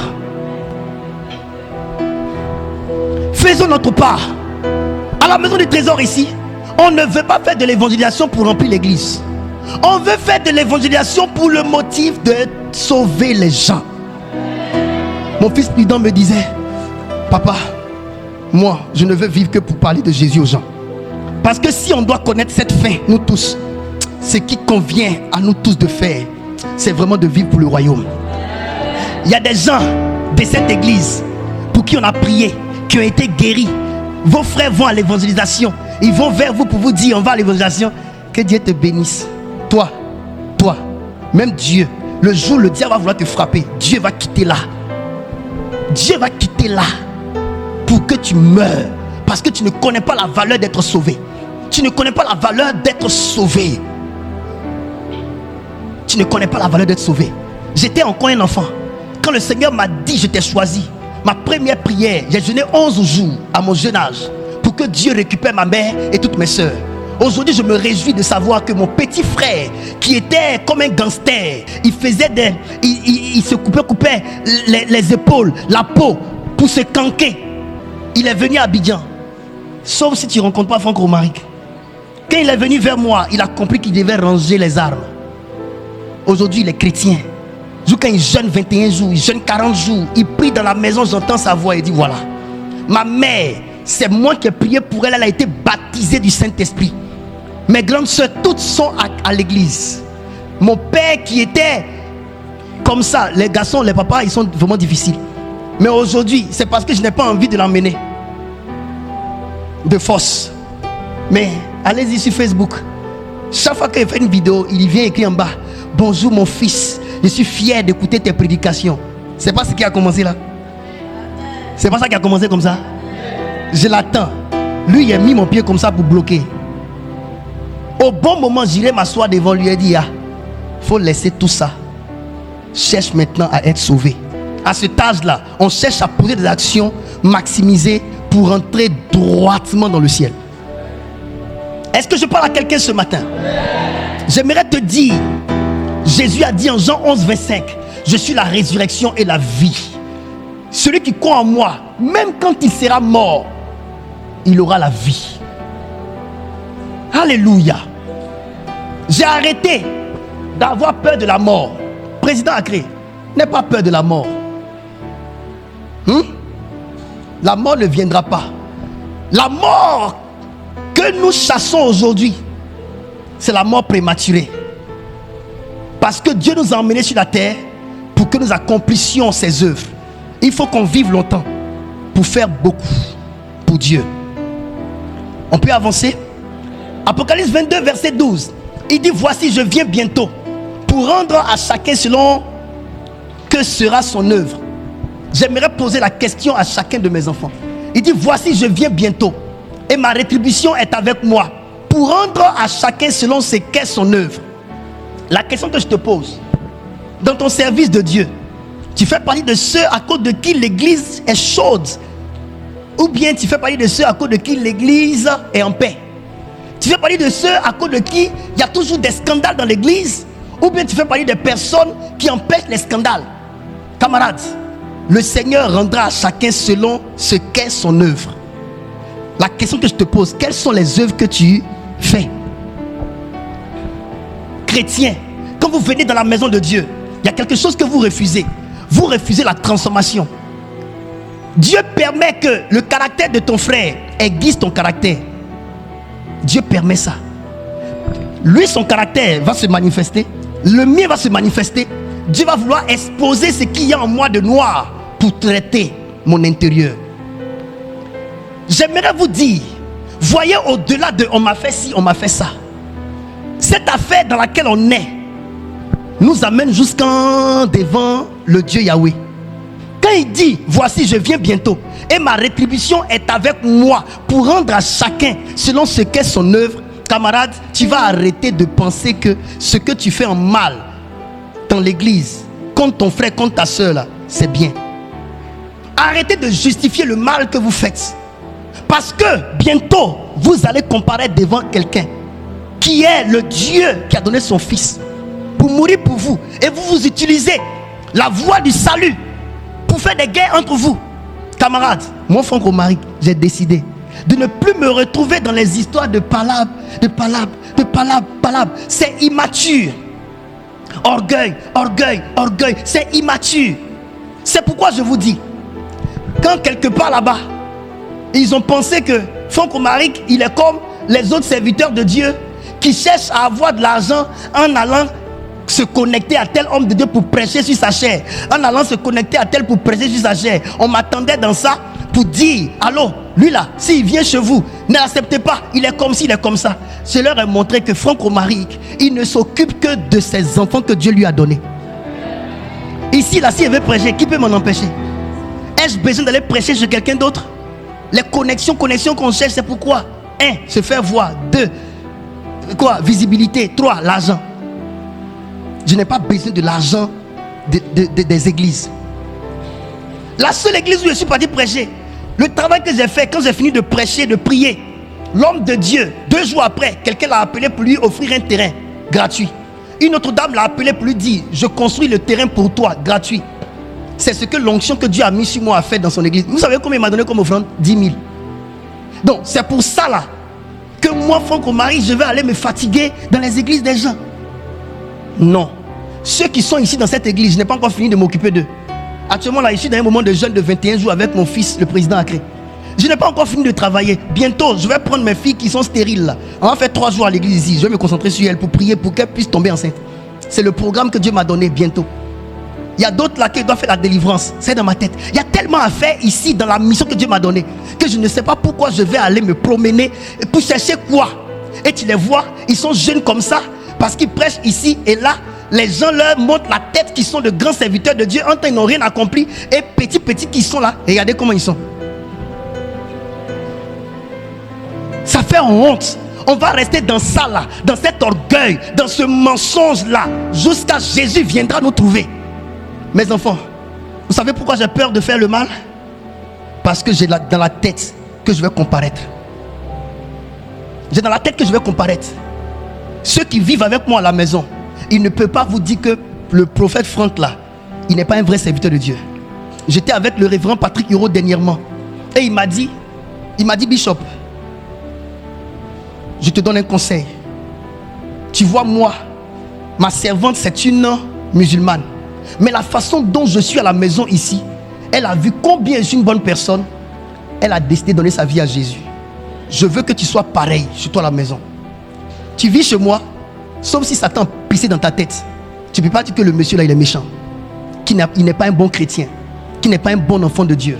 Faisons notre part. À la maison du trésor ici, on ne veut pas faire de l'évangélisation pour remplir l'église. On veut faire de l'évangélisation pour le motif de sauver les gens. Mon fils prudent me disait, papa, moi, je ne veux vivre que pour parler de Jésus aux gens. Parce que si on doit connaître cette fin, nous tous, ce qui convient à nous tous de faire, c'est vraiment de vivre pour le royaume. Il y a des gens de cette église pour qui on a prié, qui ont été guéris. Vos frères vont à l'évangélisation. Ils vont vers vous pour vous dire, on va à l'évangélisation. Que Dieu te bénisse. Toi, même Dieu, le jour où le diable va vouloir te frapper, Dieu va quitter là. Dieu va quitter là pour que tu meurs. Parce que tu ne connais pas la valeur d'être sauvé. Tu ne connais pas la valeur d'être sauvé. Tu ne connais pas la valeur d'être sauvé. J'étais encore un enfant. Quand le Seigneur m'a dit je t'ai choisi, ma première prière, j'ai jeûné 11 jours à mon jeune âge pour que Dieu récupère ma mère et toutes mes soeurs. Aujourd'hui, je me réjouis de savoir que mon petit frère, qui était comme un gangster, il faisait des... Il se coupait les épaules, la peau, pour se canquer. Il est venu à Abidjan. Sauf si tu ne rencontres pas Franck Romaric. Quand il est venu vers moi, il a compris qu'il devait ranger les armes. Aujourd'hui, il est chrétien. Quand il jeûne 21 jours, il jeûne 40 jours, il prie dans la maison, j'entends sa voix et dit voilà, ma mère, c'est moi qui ai prié pour elle, elle a été baptisée du Saint-Esprit. Mes grandes soeurs, toutes sont à l'église. Mon père qui était comme ça, les garçons, les papas, ils sont vraiment difficiles. Mais aujourd'hui, c'est parce que je n'ai pas envie de l'emmener de force. Mais allez-y sur Facebook. Chaque fois qu'il fait une vidéo, il vient écrire en bas, bonjour mon fils, je suis fier d'écouter tes prédications. C'est pas ce qui a commencé là. C'est pas ça qui a commencé comme ça. Je l'attends. Lui, il a mis mon pied comme ça pour bloquer. Au bon moment, j'irai m'asseoir devant lui et dire, faut laisser tout ça. Cherche maintenant à être sauvé. À cet âge-là, on cherche à poser des actions maximisées pour entrer droitement dans le ciel. Est-ce que je parle à quelqu'un ce matin? J'aimerais te dire, Jésus a dit en Jean 11, 25, Je suis la résurrection et la vie. Celui qui croit en moi, même quand il sera mort, il aura la vie. Alléluia. J'ai arrêté d'avoir peur de la mort. Président Accré, n'aie pas peur de la mort. La mort ne viendra pas. La mort que nous chassons aujourd'hui, c'est la mort prématurée. Parce que Dieu nous a emmenés sur la terre pour que nous accomplissions ses œuvres. Il faut qu'on vive longtemps pour faire beaucoup pour Dieu. On peut avancer. Apocalypse 22 verset 12. Il dit: voici, je viens bientôt pour rendre à chacun selon que sera son œuvre. J'aimerais poser la question à chacun de mes enfants. Il dit: voici, je viens bientôt et ma rétribution est avec moi pour rendre à chacun selon ce qu'est son œuvre. La question que je te pose, dans ton service de Dieu, tu fais partie de ceux à cause de qui l'église est chaude, ou bien tu fais partie de ceux à cause de qui l'église est en paix? Tu fais partie de ceux à cause de qui il y a toujours des scandales dans l'église, ou bien tu fais partie des personnes qui empêchent les scandales? Camarades, le Seigneur rendra à chacun selon ce qu'est son œuvre. La question que je te pose, quelles sont les œuvres que tu fais? Chrétiens, quand vous venez dans la maison de Dieu, il y a quelque chose que vous refusez. Vous refusez la transformation. Dieu permet que le caractère de ton frère aiguise ton caractère. Dieu permet ça. Lui, son caractère va se manifester. Le mien va se manifester. Dieu va vouloir exposer ce qu'il y a en moi de noir pour traiter mon intérieur. J'aimerais vous dire, voyez au-delà de on m'a fait ci, on m'a fait ça. Cette affaire dans laquelle on est nous amène jusqu'en devant le Dieu Yahweh. Quand il dit: voici, je viens bientôt et ma rétribution est avec moi pour rendre à chacun selon ce qu'est son œuvre. Camarade, tu vas arrêter de penser que ce que tu fais en mal dans l'église, contre ton frère, contre ta soeur là, c'est bien. Arrêtez de justifier le mal que vous faites. Parce que bientôt, vous allez comparaître devant quelqu'un qui est le Dieu qui a donné son fils pour mourir pour vous. Et vous utilisez la voie du salut pour faire des guerres entre vous. Camarades, moi Franck Omaric, j'ai décidé de ne plus me retrouver dans les histoires de palabres, palabres. C'est immature. Orgueil, c'est immature. C'est pourquoi je vous dis, quand quelque part là-bas, ils ont pensé que Franck Omaric, il est comme les autres serviteurs de Dieu qui cherchent à avoir de l'argent en allant se connecter à tel homme de Dieu pour prêcher sur sa chair, en allant se connecter à tel pour prêcher sur sa chair. On m'attendait dans ça pour dire: allô, lui là, s'il vient chez vous, ne l'acceptez pas, il est comme ci, il est comme ça. Je leur ai montré que Franck Omaric, il ne s'occupe que de ses enfants que Dieu lui a donnés. Ici là, s'il veut prêcher, qui peut m'en empêcher? Ai-je besoin d'aller prêcher chez quelqu'un d'autre? Les connexions qu'on cherche, c'est pourquoi 1. Se faire voir. 2. Visibilité. 3. L'argent. Je n'ai pas besoin de l'argent des églises. La seule église où je suis parti prêcher, le travail que j'ai fait quand j'ai fini de prêcher, de prier, l'homme de Dieu, 2 jours après, quelqu'un l'a appelé pour lui offrir un terrain gratuit. Une autre dame l'a appelé pour lui dire: je construis le terrain pour toi, gratuit. C'est ce que l'onction que Dieu a mis sur moi a fait dans son église. Vous savez combien il m'a donné comme offrande? 10 000. Donc c'est pour ça là que moi, Franck Omaric, je vais aller me fatiguer dans les églises des gens. Non. Ceux qui sont ici dans cette église, je n'ai pas encore fini de m'occuper d'eux. Actuellement là, je suis dans un moment de jeûne de 21 jours avec mon fils, le président Accré. Je n'ai pas encore fini de travailler. Bientôt, je vais prendre mes filles qui sont stériles là. On va faire 3 jours à l'église ici. Je vais me concentrer sur elles pour prier pour qu'elles puissent tomber enceintes. C'est le programme que Dieu m'a donné bientôt. Il y a d'autres là qui doivent faire la délivrance. C'est dans ma tête. Il y a tellement à faire ici dans la mission que Dieu m'a donnée que je ne sais pas pourquoi je vais aller me promener pour chercher quoi. Et tu les vois, ils sont jeunes comme ça parce qu'ils prêchent ici et là. Les gens leur montrent la tête qu'ils sont de grands serviteurs de Dieu. En temps, ils n'ont rien accompli. Et petits qui sont là, regardez comment ils sont. Ça fait honte. On va rester dans ça là, dans cet orgueil, dans ce mensonge là, jusqu'à Jésus viendra nous trouver. Mes enfants, vous savez pourquoi j'ai peur de faire le mal? Parce que j'ai dans la tête que je vais comparaître. J'ai dans la tête que je vais comparaître. Ceux qui vivent avec moi à la maison, il ne peut pas vous dire que le prophète Franck là, il n'est pas un vrai serviteur de Dieu. J'étais avec le révérend Patrick Huro dernièrement. Et il m'a dit, Bishop, je te donne un conseil. Tu vois, moi, ma servante, c'est une musulmane. Mais la façon dont je suis à la maison ici, elle a vu combien je suis une bonne personne. Elle a décidé de donner sa vie à Jésus. Je veux que tu sois pareil chez toi à la maison. Tu vis chez moi, sauf si Satan a pissé dans ta tête. Tu ne peux pas dire que le monsieur là, il est méchant. Il n'est pas un bon chrétien. Qui n'est pas un bon enfant de Dieu.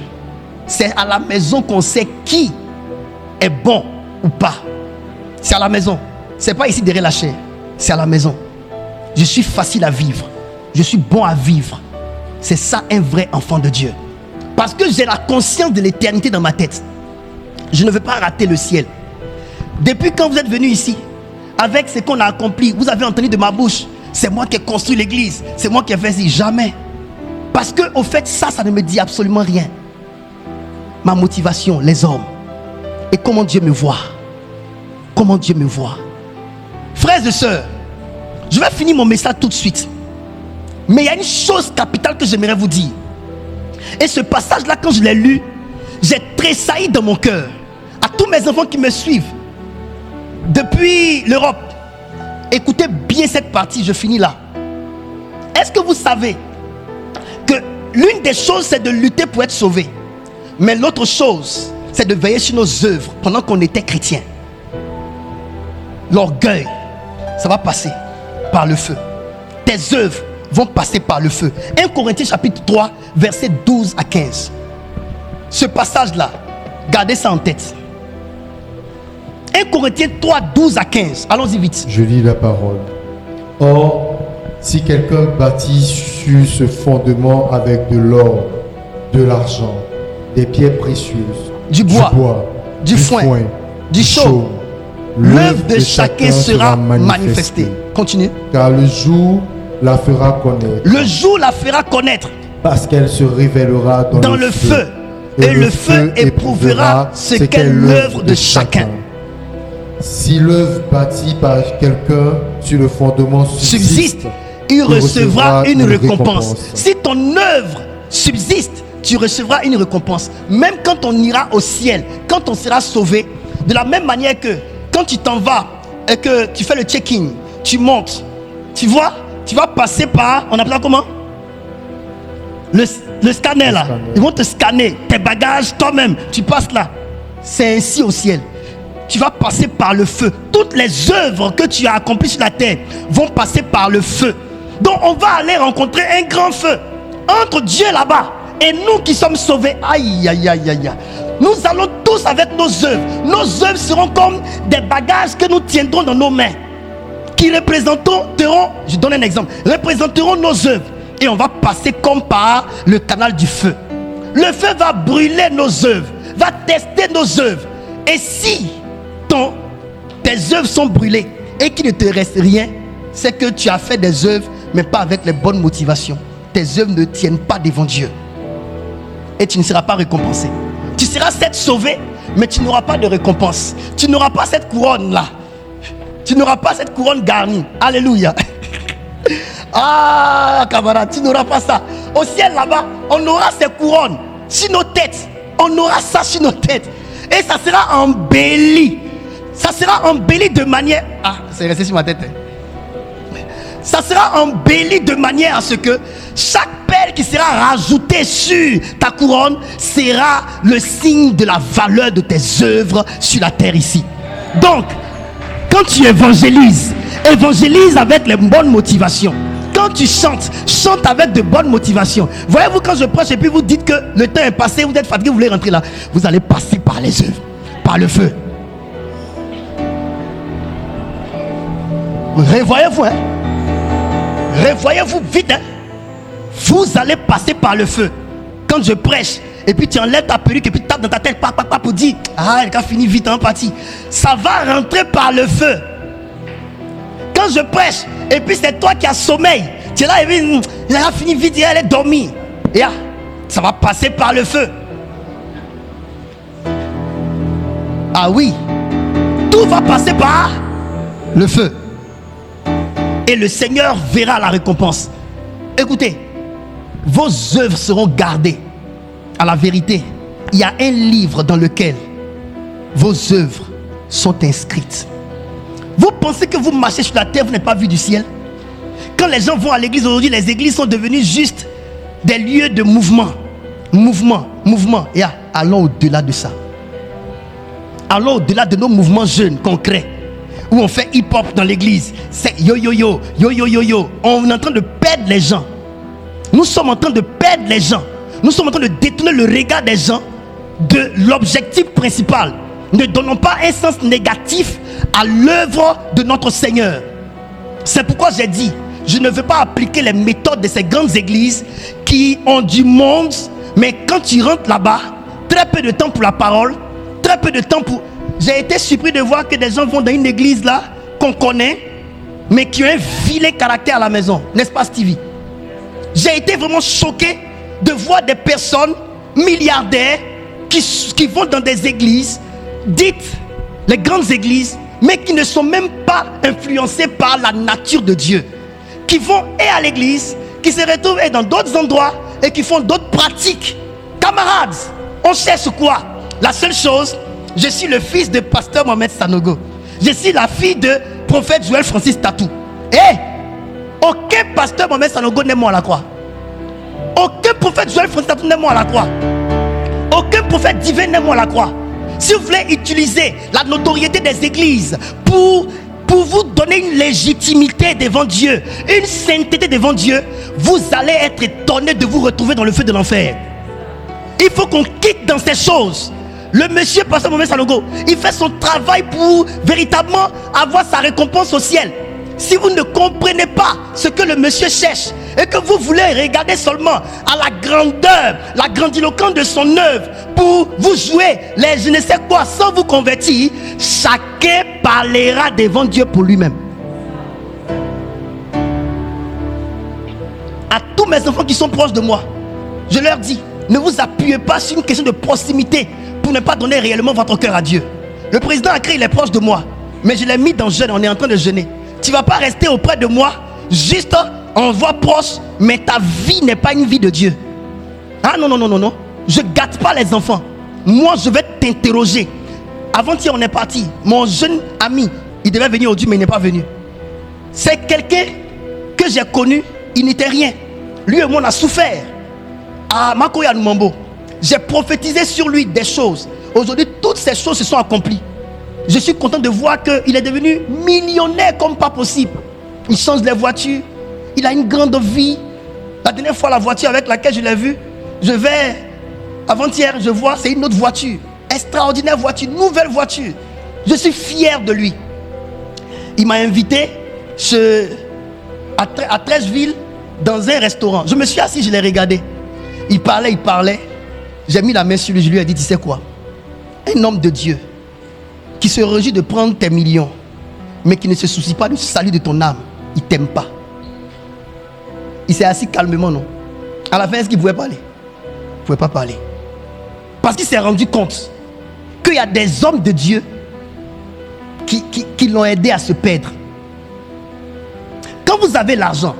C'est à la maison qu'on sait qui est bon ou pas. C'est à la maison. C'est pas ici derrière la chair. C'est à la maison. Je suis facile à vivre. Je suis bon à vivre. C'est ça un vrai enfant de Dieu. Parce que j'ai la conscience de l'éternité dans ma tête. Je ne veux pas rater le ciel. Depuis quand vous êtes venu ici, avec ce qu'on a accompli, vous avez entendu de ma bouche, c'est moi qui ai construit l'église, c'est moi qui ai fait ça. Jamais. Parce que au fait, ça ne me dit absolument rien. Ma motivation, les hommes. Et comment Dieu me voit. Comment Dieu me voit. Frères et sœurs, je vais finir mon message tout de suite. Mais il y a une chose capitale que j'aimerais vous dire. Et ce passage-là, quand je l'ai lu, j'ai tressailli dans mon cœur. À tous mes enfants qui me suivent depuis l'Europe, écoutez bien cette partie, je finis là. Est-ce que vous savez que l'une des choses, c'est de lutter pour être sauvé. Mais l'autre chose, c'est de veiller sur nos œuvres pendant qu'on était chrétiens. L'orgueil, ça va passer par le feu. Tes œuvres vont passer par le feu. 1 Corinthiens chapitre 3, versets 12 à 15. Ce passage-là, gardez ça en tête. 1 Corinthiens 3, 12 à 15. Allons-y vite. Je lis la parole. Or, si quelqu'un bâtit sur ce fondement avec de l'or, de l'argent, des pierres précieuses, du bois, du foin, du chaume, l'œuvre de chacun sera manifestée. Continue. Car le jour la fera connaître. Le jour la fera connaître. Parce qu'elle se révélera dans le feu. Et le feu éprouvera ce qu'est l'œuvre de chacun. Si l'œuvre bâtie par quelqu'un sur le fondement subsiste, il recevra une récompense. Si ton œuvre subsiste, tu recevras une récompense. Même quand on ira au ciel, quand on sera sauvé, de la même manière que quand tu t'en vas et que tu fais le check-in, tu montes, tu vois, tu vas passer par, on appelle ça comment? Le scanner là. Ils vont te scanner tes bagages toi-même. Tu passes là. C'est ainsi au ciel. Tu vas passer par le feu. Toutes les œuvres que tu as accomplies sur la terre vont passer par le feu. Donc on va aller rencontrer un grand feu entre Dieu là-bas et nous qui sommes sauvés. Aïe aïe aïe aïe. Nous allons tous avec nos œuvres. Nos œuvres seront comme des bagages que nous tiendrons dans nos mains, qui représenteront, je donne un exemple, représenteront nos œuvres. Et on va passer comme par le canal du feu. Le feu va brûler nos œuvres, va tester nos œuvres. Et si tes œuvres sont brûlées et qu'il ne te reste rien, c'est que tu as fait des œuvres, mais pas avec les bonnes motivations. Tes œuvres ne tiennent pas devant Dieu. Et tu ne seras pas récompensé. Tu seras certes sauvé, mais tu n'auras pas de récompense. Tu n'auras pas cette couronne-là. Tu n'auras pas cette couronne garnie. Alléluia. Ah, camarade, tu n'auras pas ça. Au ciel là-bas, on aura ces couronnes sur nos têtes. On aura ça sur nos têtes. Et ça sera embelli. Ça sera embelli de manière... Ah, c'est resté sur ma tête. Ça sera embelli de manière à ce que chaque perle qui sera rajoutée sur ta couronne sera le signe de la valeur de tes œuvres sur la terre ici. Donc, quand tu évangélises, évangélise avec les bonnes motivations. Quand tu chantes, chante avec de bonnes motivations. Voyez-vous, quand je prêche et puis vous dites que le temps est passé, vous êtes fatigué, vous voulez rentrer là, vous allez passer par les œuvres, par le feu. Revoyez-vous, hein? Revoyez-vous vite, hein? Vous allez passer par le feu. Quand je prêche, et puis tu enlèves ta perruque et puis tu tapes dans ta tête, pour dire, ah, elle a fini vite en partie. Ça va rentrer par le feu. Quand je prêche, et puis c'est toi qui as sommeil, tu es là et puis elle a fini vite et elle est dormie. Et là, ça va passer par le feu. Ah oui, tout va passer par le feu. Et le Seigneur verra la récompense. Écoutez, vos œuvres seront gardées. À la vérité, il y a un livre dans lequel vos œuvres sont inscrites. Vous pensez que vous marchez sur la terre, vous n'êtes pas vu du ciel? Quand les gens vont à l'église aujourd'hui, les églises sont devenues juste des lieux de mouvement. Mouvement. Et allons au-delà de ça. Allons au-delà de nos mouvements jeunes, concrets, où on fait hip-hop dans l'église. C'est yo. On est en train de perdre les gens. Nous sommes en train de perdre les gens. Nous sommes en train de détourner le regard des gens de l'objectif principal. Ne donnons pas un sens négatif à l'œuvre de notre Seigneur. C'est pourquoi j'ai dit, je ne veux pas appliquer les méthodes de ces grandes églises qui ont du monde, mais quand tu rentres là-bas, très peu de temps pour la parole, très peu de temps pour... J'ai été surpris de voir que des gens vont dans une église là, qu'on connaît, mais qui ont un vilain caractère à la maison. N'est-ce pas, Stevie? J'ai été vraiment choqué de voir des personnes milliardaires qui vont dans des églises dites les grandes églises, mais qui ne sont même pas influencées par la nature de Dieu, qui vont à l'église, qui se retrouvent dans d'autres endroits et qui font d'autres pratiques. Camarades, on cherche quoi? La seule chose, je suis le fils de pasteur Mohamed Sanogo, je suis la fille de prophète Joël Francis Tatou. Aucun pasteur Mohamed Sanogo n'est mort à la croix. Aucun prophète Joël Francis Tatou n'est mort à la croix. Aucun prophète divin n'est mort à la croix. Si vous voulez utiliser la notoriété des églises pour vous donner une légitimité devant Dieu, une sainteté devant Dieu, vous allez être étonné de vous retrouver dans le feu de l'enfer. Il faut qu'on quitte dans ces choses. Le monsieur pasteur Mohamed Sanogo, il fait son travail pour véritablement avoir sa récompense au ciel. Si vous ne comprenez pas ce que le monsieur cherche et que vous voulez regarder seulement à la grandeur, la grandiloquence de son œuvre pour vous jouer les je ne sais quoi sans vous convertir, chacun parlera devant Dieu pour lui-même. À tous mes enfants qui sont proches de moi, je leur dis, ne vous appuyez pas sur une question de proximité pour ne pas donner réellement votre cœur à Dieu. Le président a créé, il est proche de moi, mais je l'ai mis dans le jeûne, on est en train de jeûner. Tu ne vas pas rester auprès de moi juste en voix proche, mais ta vie n'est pas une vie de Dieu. Ah non. Je ne gâte pas les enfants. Moi, je vais t'interroger. Avant-hier, on est parti. Mon jeune ami, il devait venir aujourd'hui, mais il n'est pas venu. C'est quelqu'un que j'ai connu, il n'était rien. Lui et moi, on a souffert. À Makoya Numambo, j'ai prophétisé sur lui des choses. Aujourd'hui, toutes ces choses se sont accomplies. Je suis content de voir qu'il est devenu millionnaire comme pas possible. Il change les voitures. Il a une grande vie. La dernière fois, la voiture avec laquelle je l'ai vu, avant-hier, je vois, c'est une autre voiture. Extraordinaire voiture, nouvelle voiture. Je suis fier de lui. Il m'a invité à Trècheville dans un restaurant. Je me suis assis, je l'ai regardé. Il parlait. J'ai mis la main sur lui, je lui ai dit, tu sais quoi? Un homme de Dieu qui se réjouit de prendre tes millions, mais qui ne se soucie pas du salut de ton âme, il ne t'aime pas. Il s'est assis calmement, non? À la fin, est-ce qu'il pouvait parler? Il ne pouvait pas parler. Parce qu'il s'est rendu compte qu'il y a des hommes de Dieu qui l'ont aidé à se perdre. Quand vous avez l'argent,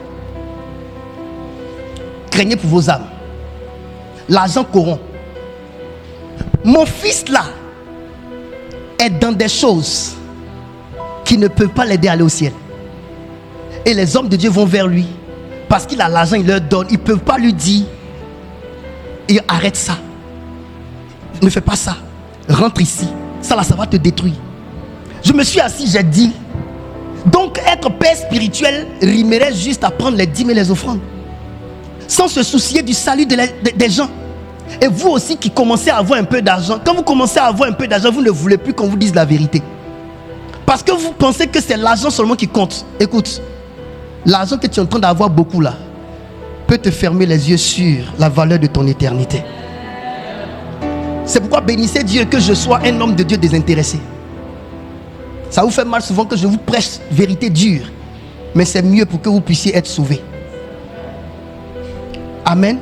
craignez pour vos âmes. L'argent corrompt. Mon fils là est dans des choses qui ne peuvent pas l'aider à aller au ciel. Et les hommes de Dieu vont vers lui parce qu'il a l'argent, il leur donne. Ils ne peuvent pas lui dire arrête ça, ne fais pas ça, rentre ici, ça là, ça va te détruire. Je me suis assis, j'ai dit, donc être père spirituel rimerait juste à prendre les dîmes et les offrandes sans se soucier du salut des gens. Et vous aussi qui commencez à avoir un peu d'argent, quand vous commencez à avoir un peu d'argent, vous ne voulez plus qu'on vous dise la vérité. Parce que vous pensez que c'est l'argent seulement qui compte. Écoute, l'argent que tu es en train d'avoir beaucoup là peut te fermer les yeux sur la valeur de ton éternité. C'est pourquoi bénissez Dieu que je sois un homme de Dieu désintéressé. Ça vous fait mal souvent que je vous prêche vérité dure, mais c'est mieux pour que vous puissiez être sauvés. Amen.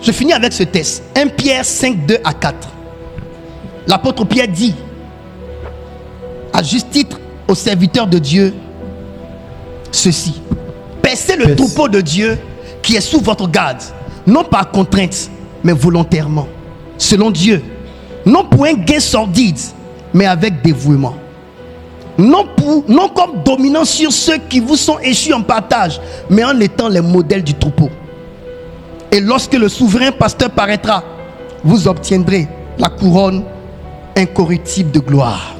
Je finis avec ce texte. 1 Pierre 5, 2 à 4. L'apôtre Pierre dit, à juste titre aux serviteurs de Dieu, ceci. Paissez le troupeau de Dieu qui est sous votre garde, non par contrainte, mais volontairement, selon Dieu, non pour un gain sordide, mais avec dévouement. Non comme dominant sur ceux qui vous sont échus en partage, mais en étant les modèles du troupeau. Et lorsque le souverain pasteur paraîtra, vous obtiendrez la couronne incorruptible de gloire.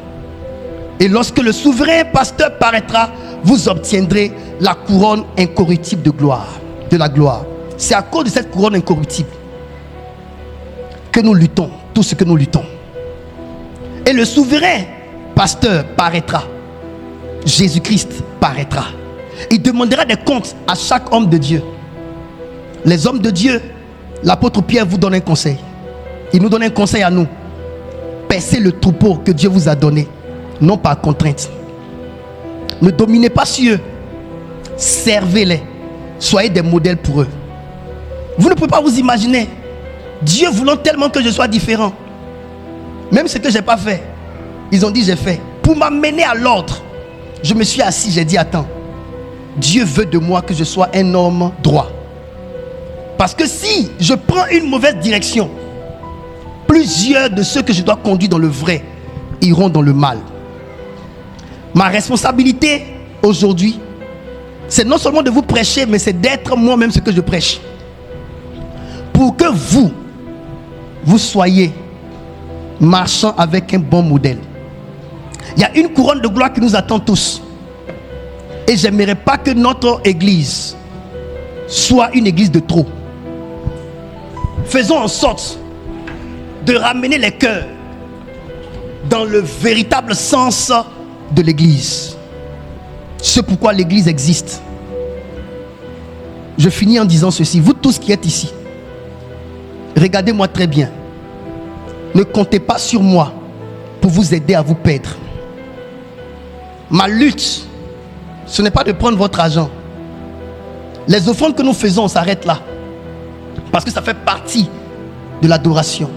Et lorsque le souverain pasteur paraîtra, vous obtiendrez la couronne incorruptible de la gloire. C'est à cause de cette couronne incorruptible que nous luttons, tout ce que nous luttons. Et le souverain pasteur paraîtra. Jésus-Christ paraîtra. Il demandera des comptes à chaque homme de Dieu. Les hommes de Dieu, l'apôtre Pierre vous donne un conseil. Il nous donne un conseil à nous. Paissez le troupeau que Dieu vous a donné, non par contrainte. Ne dominez pas sur eux. Servez-les. Soyez des modèles pour eux. Vous ne pouvez pas vous imaginer Dieu voulant tellement que je sois différent. Même ce que je n'ai pas fait, ils ont dit j'ai fait. Pour m'amener à l'ordre, je me suis assis, j'ai dit attends, Dieu veut de moi que je sois un homme droit. Parce que si je prends une mauvaise direction, plusieurs de ceux que je dois conduire dans le vrai iront dans le mal. Ma responsabilité aujourd'hui, c'est non seulement de vous prêcher, mais c'est d'être moi-même ce que je prêche. Pour que vous soyez marchant avec un bon modèle. Il y a une couronne de gloire qui nous attend tous. Et j'aimerais pas que notre église soit une église de trop. Faisons en sorte de ramener les cœurs dans le véritable sens de l'église. C'est pourquoi l'église existe. Je finis en disant ceci. Vous tous qui êtes ici, regardez-moi très bien. Ne comptez pas sur moi pour vous aider à vous perdre. Ma lutte, ce n'est pas de prendre votre argent. Les offrandes que nous faisons, on s'arrête là. Parce que ça fait partie de l'adoration.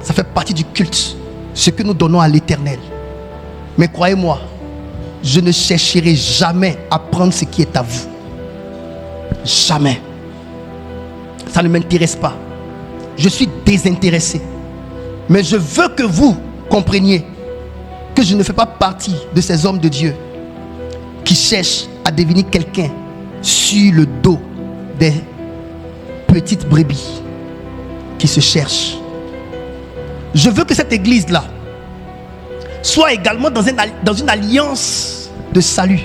Ça fait partie du culte. Ce que nous donnons à l'Éternel. Mais croyez-moi, je ne chercherai jamais à prendre ce qui est à vous. Jamais. Ça ne m'intéresse pas. Je suis désintéressé. Mais je veux que vous compreniez que je ne fais pas partie de ces hommes de Dieu qui cherchent à devenir quelqu'un sur le dos des petites brebis qui se cherchent. Je veux que cette église-là soit également dans une alliance de salut.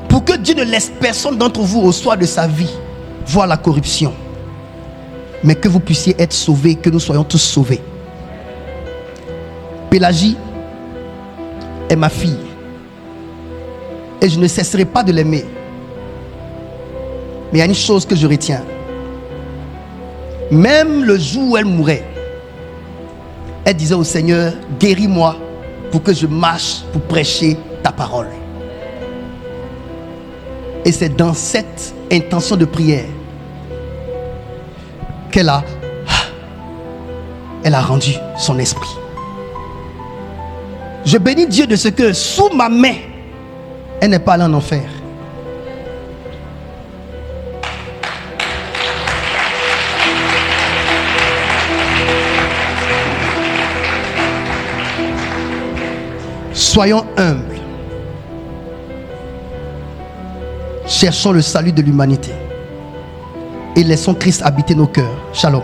Pour que Dieu ne laisse personne d'entre vous au soir de sa vie voir la corruption. Mais que vous puissiez être sauvés, que nous soyons tous sauvés. Pélagie est ma fille. Et je ne cesserai pas de l'aimer. Mais il y a une chose que je retiens. Même le jour où elle mourait, elle disait au Seigneur, guéris-moi pour que je marche pour prêcher ta parole. Et c'est dans cette intention de prière qu'elle a rendu son esprit. Je bénis Dieu de ce que sous ma main, elle n'est pas allée en enfer. Soyons humbles. Cherchons le salut de l'humanité. Et laissons Christ habiter nos cœurs. Shalom.